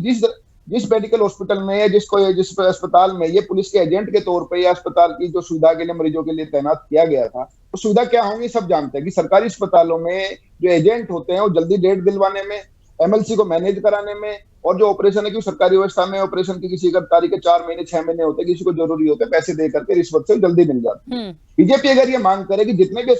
जिस मेडिकल हॉस्पिटल में या जिस अस्पताल में ये पुलिस के एजेंट के तौर पे या अस्पताल की जो सुविधा के लिए मरीजों के लिए तैनात किया गया था, तो सुविधा क्या होंगी सब जानते हैं कि सरकारी अस्पतालों में जो एजेंट होते हैं वो जल्दी डेट दिलवाने में, एमएलसी को मैनेज कराने में, और जो ऑपरेशन है कि सरकारी व्यवस्था में ऑपरेशन की किसी का तारीख 4 महीने 6 महीने होते हैं, किसी को जरूरी होते हैं पैसे दे करके रिश्वत से जल्दी मिल जाती है। बीजेपी अगर ये मांग करे कि जितने भी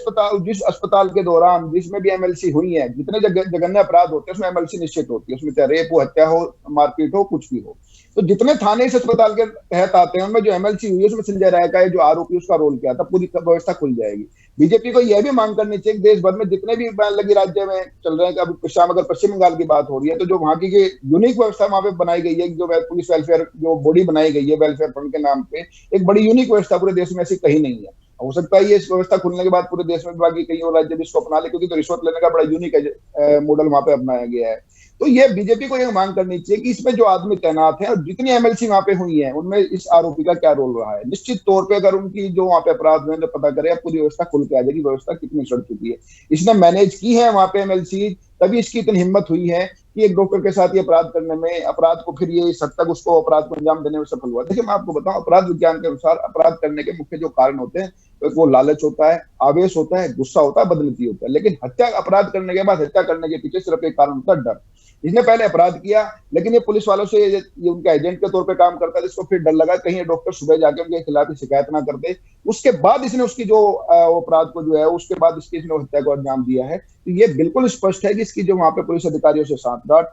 जिस अस्पताल के दौरान जिसमें भी एमएलसी हुई है, जितने जघन्य अपराध होते हैं उसमें एमएलसी निश्चित होती है, उसमें चाहे रेप हो, हत्या हो, मारपीट हो, कुछ भी हो, तो जितने थाने इस अस्पताल के तहत आते हैं उनमें जो एमएलसी हुई है उसमें संजय राय का जो आरोपी उसका रोल क्या था, पूरी व्यवस्था खुल जाएगी। बीजेपी को यह भी मांग करनी चाहिए देश भर में जितने भी लगी राज्य में चल रहे हैं, अगर पश्चिम बंगाल की बात हो रही है तो जो वहां की यूनिक व्यवस्था वहां पे बनाई गई है, जो पुलिस वेलफेयर जो बॉडी बनाई गई है वेलफेयर फंड के नाम पे, एक बड़ी यूनिक व्यवस्था पूरे देश में ऐसी कहीं नहीं है। हो सकता है ये इस व्यवस्था खुलने के बाद पूरे देश में बाकी कहीं और राज्य भी इसको अपना ले, क्योंकि तो रिश्वत लेने का बड़ा यूनिक मॉडल वहां पे अपनाया गया है। तो ये बीजेपी को ये मांग करनी चाहिए कि इसमें जो आदमी तैनात है और जितनी एमएलसी वहां पे हुई है उनमें इस आरोपी का क्या रोल रहा है। निश्चित तौर पे अगर उनकी जो वहां पे अपराध हुए तो पता करे, पूरी व्यवस्था खुल के आ जाएगी व्यवस्था कितनी सड़ चुकी है। इसने मैनेज की है वहां पे एमएलसी, तभी इसकी इतनी हिम्मत हुई है कि एक डॉक्टर के साथ ये अपराध करने में, अपराध को फिर ये इस हद तक उसको अपराध को अंजाम देने में सफल हुआ। देखिए मैं आपको बताऊं, अपराध विज्ञान के अनुसार अपराध करने के मुख्य जो कारण होते हैं, तो वो लालच होता है, आवेश होता है, गुस्सा होता है, बदनीति होता है। लेकिन हत्या, अपराध करने के बाद हत्या करने के पीछे सिर्फ एक कारण होता है, डर। इसने पहले अपराध किया, लेकिन ये पुलिस वालों से ये उनका एजेंट के तौर पे काम करता है, जिसको फिर डर लगा कहीं ये डॉक्टर सुबह जाके उनके खिलाफ शिकायत ना कर दे। उसके बाद इसने उसकी जो अपराध को जो है, उसके बाद इसकी इसने हत्या को अंजाम दिया है। तो ये बिल्कुल स्पष्ट है कि इसकी जो वहां पे पुलिस अधिकारियों से सांठगांठ,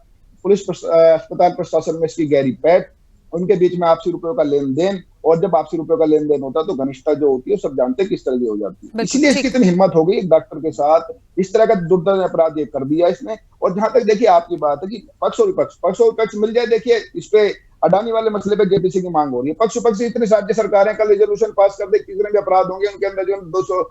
पुलिस अस्पताल प्रशासन में इसकी गहरी पैठ, उनके बीच में आपसी रुपयों का लेन देन, और जब आपसी रुपयों का लेन देन होता है तो घनिष्ठता जो होती है सब जानते हैं किस तरह की हो जाती है। इसलिए इसकी इतनी हिम्मत हो गई एक डॉक्टर के साथ इस तरह का दुर्दर्श अपराध ये कर दिया इसने। और जहां तक देखिए आपकी बात है कि पक्ष और विपक्ष मिल जाए, देखिए इस पे अडानी वाले मसले पे जेपीसी की मांग हो रही है, पक्ष विपक्ष इतने राज्य सरकारें कल रिजोल्यूशन पास कर दे, कितने भी अपराध होंगे उनके अंदर जो 200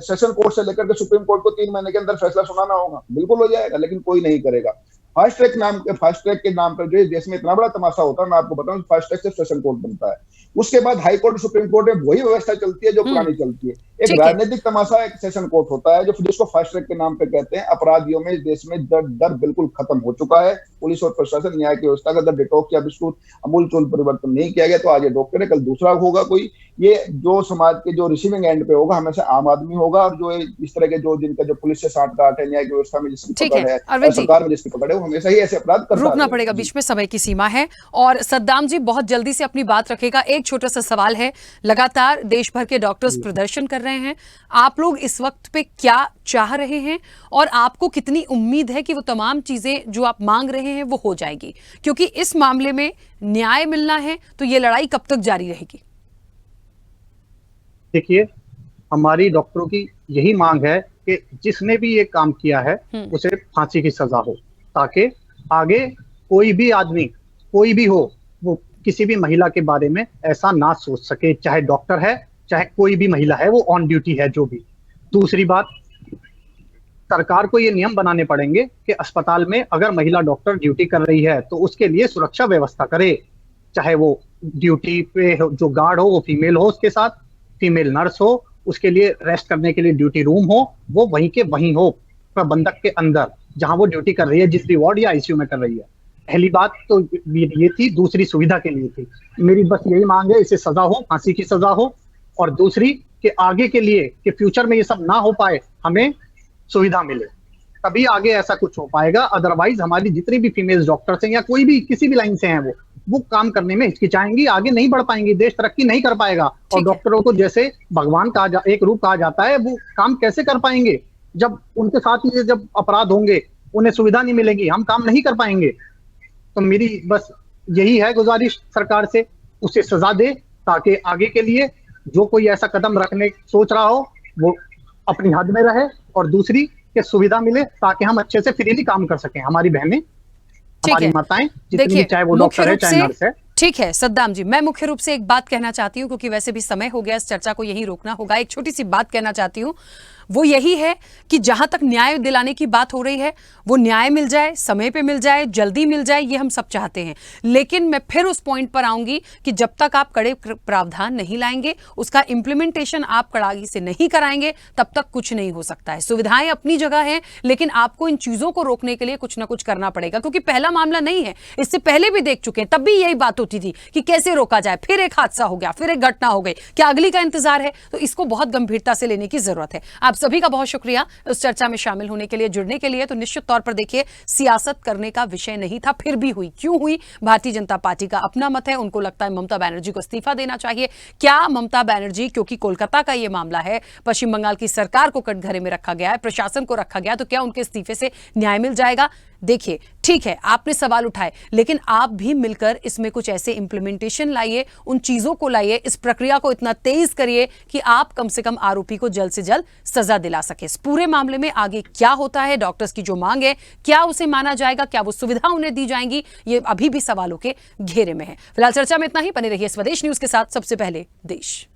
सेशन कोर्ट से लेकर के सुप्रीम कोर्ट को 3 महीने के अंदर फैसला सुनाना होगा, बिल्कुल हो जाएगा, लेकिन कोई नहीं करेगा। फास्ट ट्रैक के नाम पर जो देश में इतना बड़ा तमाशा होता है, मैं आपको बताऊं, फास्ट ट्रैक से सेशन कोर्ट बनता है, उसके बाद हाई कोर्ट सुप्रीम कोर्ट में वही व्यवस्था चलती है जो पुरानी चलती है। एक राजनीतिक तमाशा एक सेशन कोर्ट होता है, जो जिसको फास्ट ट्रैक के नाम पे कहते हैं। अपराधियों में इस देश में डर बिल्कुल खत्म हो चुका है। पुलिस और प्रशासन, न्याय की व्यवस्था का अगर डिटॉक्स या बिल्कुल अमूलचूल परिवर्तन नहीं किया गया तो आज ये डॉक्टर है, कल दूसरा होगा कोई। ये जो समाज के जो रिसीविंग एंड पे होगा हमेशा आम आदमी होगा, और जो इस तरह के जो जिनका जो पुलिस से सांठगांठ है, न्याय की व्यवस्था में जिसकी पकड़ है और सरकार में जिसकी पकड़ है, वो हमेशा ही ऐसे अपराध करता है। रुकना पड़ेगा, बीच में समय की सीमा है। और सद्दाम जी बहुत जल्दी से अपनी बात रखेगा। एक छोटा सा सवाल है, लगातार देश भर के डॉक्टर्स प्रदर्शन कर रहे हैं, आप लोग इस वक्त पे क्या चाह रहे हैं और आपको कितनी उम्मीद है कि वो तमाम चीजें जो आप मांग रहे हैं वो हो जाएगी? क्योंकि इस मामले में न्याय मिलना है तो ये लड़ाई कब तक जारी रहेगी? देखिए, हमारी डॉक्टरों की यही मांग है कि जिसने भी ये काम किया है उसे फांसी की सजा हो, ताकि आगे कोई भी आदमी, कोई भी हो, वो किसी भी महिला के बारे में ऐसा ना सोच सके, चाहे डॉक्टर है, चाहे कोई भी महिला है, वो ऑन ड्यूटी है जो भी। दूसरी बात, सरकार को ये नियम बनाने पड़ेंगे कि अस्पताल में अगर महिला डॉक्टर ड्यूटी कर रही है तो उसके लिए सुरक्षा व्यवस्था करे, चाहे वो ड्यूटी पे जो गार्ड हो वो फीमेल हो, उसके साथ फीमेल नर्स हो, उसके लिए रेस्ट करने के लिए ड्यूटी रूम हो, वो वहीं के वहीं हो, प्रबंधक के अंदर जहां वो ड्यूटी कर रही है, जिस भी वार्ड या आईसीयू में कर रही है। पहली बात तो ये थी, दूसरी सुविधा के लिए थी। मेरी बस यही मांग है, इसे सजा हो, फांसी की सजा हो। और दूसरी कि आगे के लिए, कि फ्यूचर में ये सब ना हो पाए, हमें सुविधा मिले, तभी आगे ऐसा कुछ हो पाएगा। अदरवाइज हमारी जितनी भी फीमेल डॉक्टर्स हैं या कोई भी किसी भी लाइन से हैं, वो काम करने में हिचकिचाएंगी, आगे नहीं बढ़ पाएंगी, देश तरक्की नहीं कर पाएगा। और डॉक्टरों को जैसे भगवान एक रूप कहा जाता है, वो काम कैसे कर पाएंगे जब उनके साथ ही जब अपराध होंगे, उन्हें सुविधा नहीं मिलेगी, हम काम नहीं कर पाएंगे। तो मेरी बस यही है गुजारिश सरकार से, उसे सजा दे, ताकि आगे के लिए जो कोई ऐसा कदम रखने सोच रहा हो वो अपनी हद में रहे, और दूसरी कि सुविधा मिले ताकि हम अच्छे से फ्रीली काम कर सकें, हमारी बहनें, हमारी माताएं, जितनी, चाहे वो डॉक्टर है चाहे नर्स है। ठीक है सद्दाम जी, मैं मुख्य रूप से एक बात कहना चाहती हूँ, क्योंकि वैसे भी समय हो गया, इस चर्चा को यहीं रोकना होगा। एक छोटी सी बात कहना चाहती हूँ, वो यही है कि जहां तक न्याय दिलाने की बात हो रही है, वो न्याय मिल जाए, समय पे मिल जाए, जल्दी मिल जाए, ये हम सब चाहते हैं। लेकिन मैं फिर उस पॉइंट पर आऊंगी कि जब तक आप कड़े प्रावधान नहीं लाएंगे, उसका इंप्लीमेंटेशन आप कड़ाई से नहीं कराएंगे, तब तक कुछ नहीं हो सकता है। सुविधाएं अपनी जगह हैं, लेकिन आपको इन चीजों को रोकने के लिए कुछ ना कुछ करना पड़ेगा, क्योंकि पहला मामला नहीं है, इससे पहले भी देख चुके हैं, तब भी यही बात होती थी कि कैसे रोका जाए, फिर एक हादसा हो गया, फिर एक घटना हो गई, क्या अगली का इंतजार है? तो इसको बहुत गंभीरता से लेने की जरूरत है। आप सभी का बहुत शुक्रिया उस चर्चा में शामिल होने के लिए, जुड़ने के लिए। तो निश्चित तौर पर देखिए, सियासत करने का विषय नहीं था, फिर भी हुई। क्यों हुई? भारतीय जनता पार्टी का अपना मत है, उनको लगता है ममता बनर्जी को इस्तीफा देना चाहिए। क्या ममता बनर्जी, क्योंकि कोलकाता का यह मामला है, पश्चिम बंगाल की सरकार को कटघरे में रखा गया है, प्रशासन को रखा गया, तो क्या उनके इस्तीफे से न्याय मिल जाएगा? देखिए, ठीक है, आपने सवाल उठाए, लेकिन आप भी मिलकर इसमें कुछ ऐसे इंप्लीमेंटेशन लाइए, उन चीजों को लाइए, इस प्रक्रिया को इतना तेज करिए कि आप कम से कम आरोपी को जल्द से जल्द सजा दिला सके। इस पूरे मामले में आगे क्या होता है, डॉक्टर्स की जो मांग है, क्या उसे माना जाएगा, क्या वो सुविधा उन्हें दी जाएंगी, ये अभी भी सवालों के घेरे में है। फिलहाल चर्चा में इतना ही। बने रहिए स्वदेश न्यूज के साथ, सबसे पहले देश।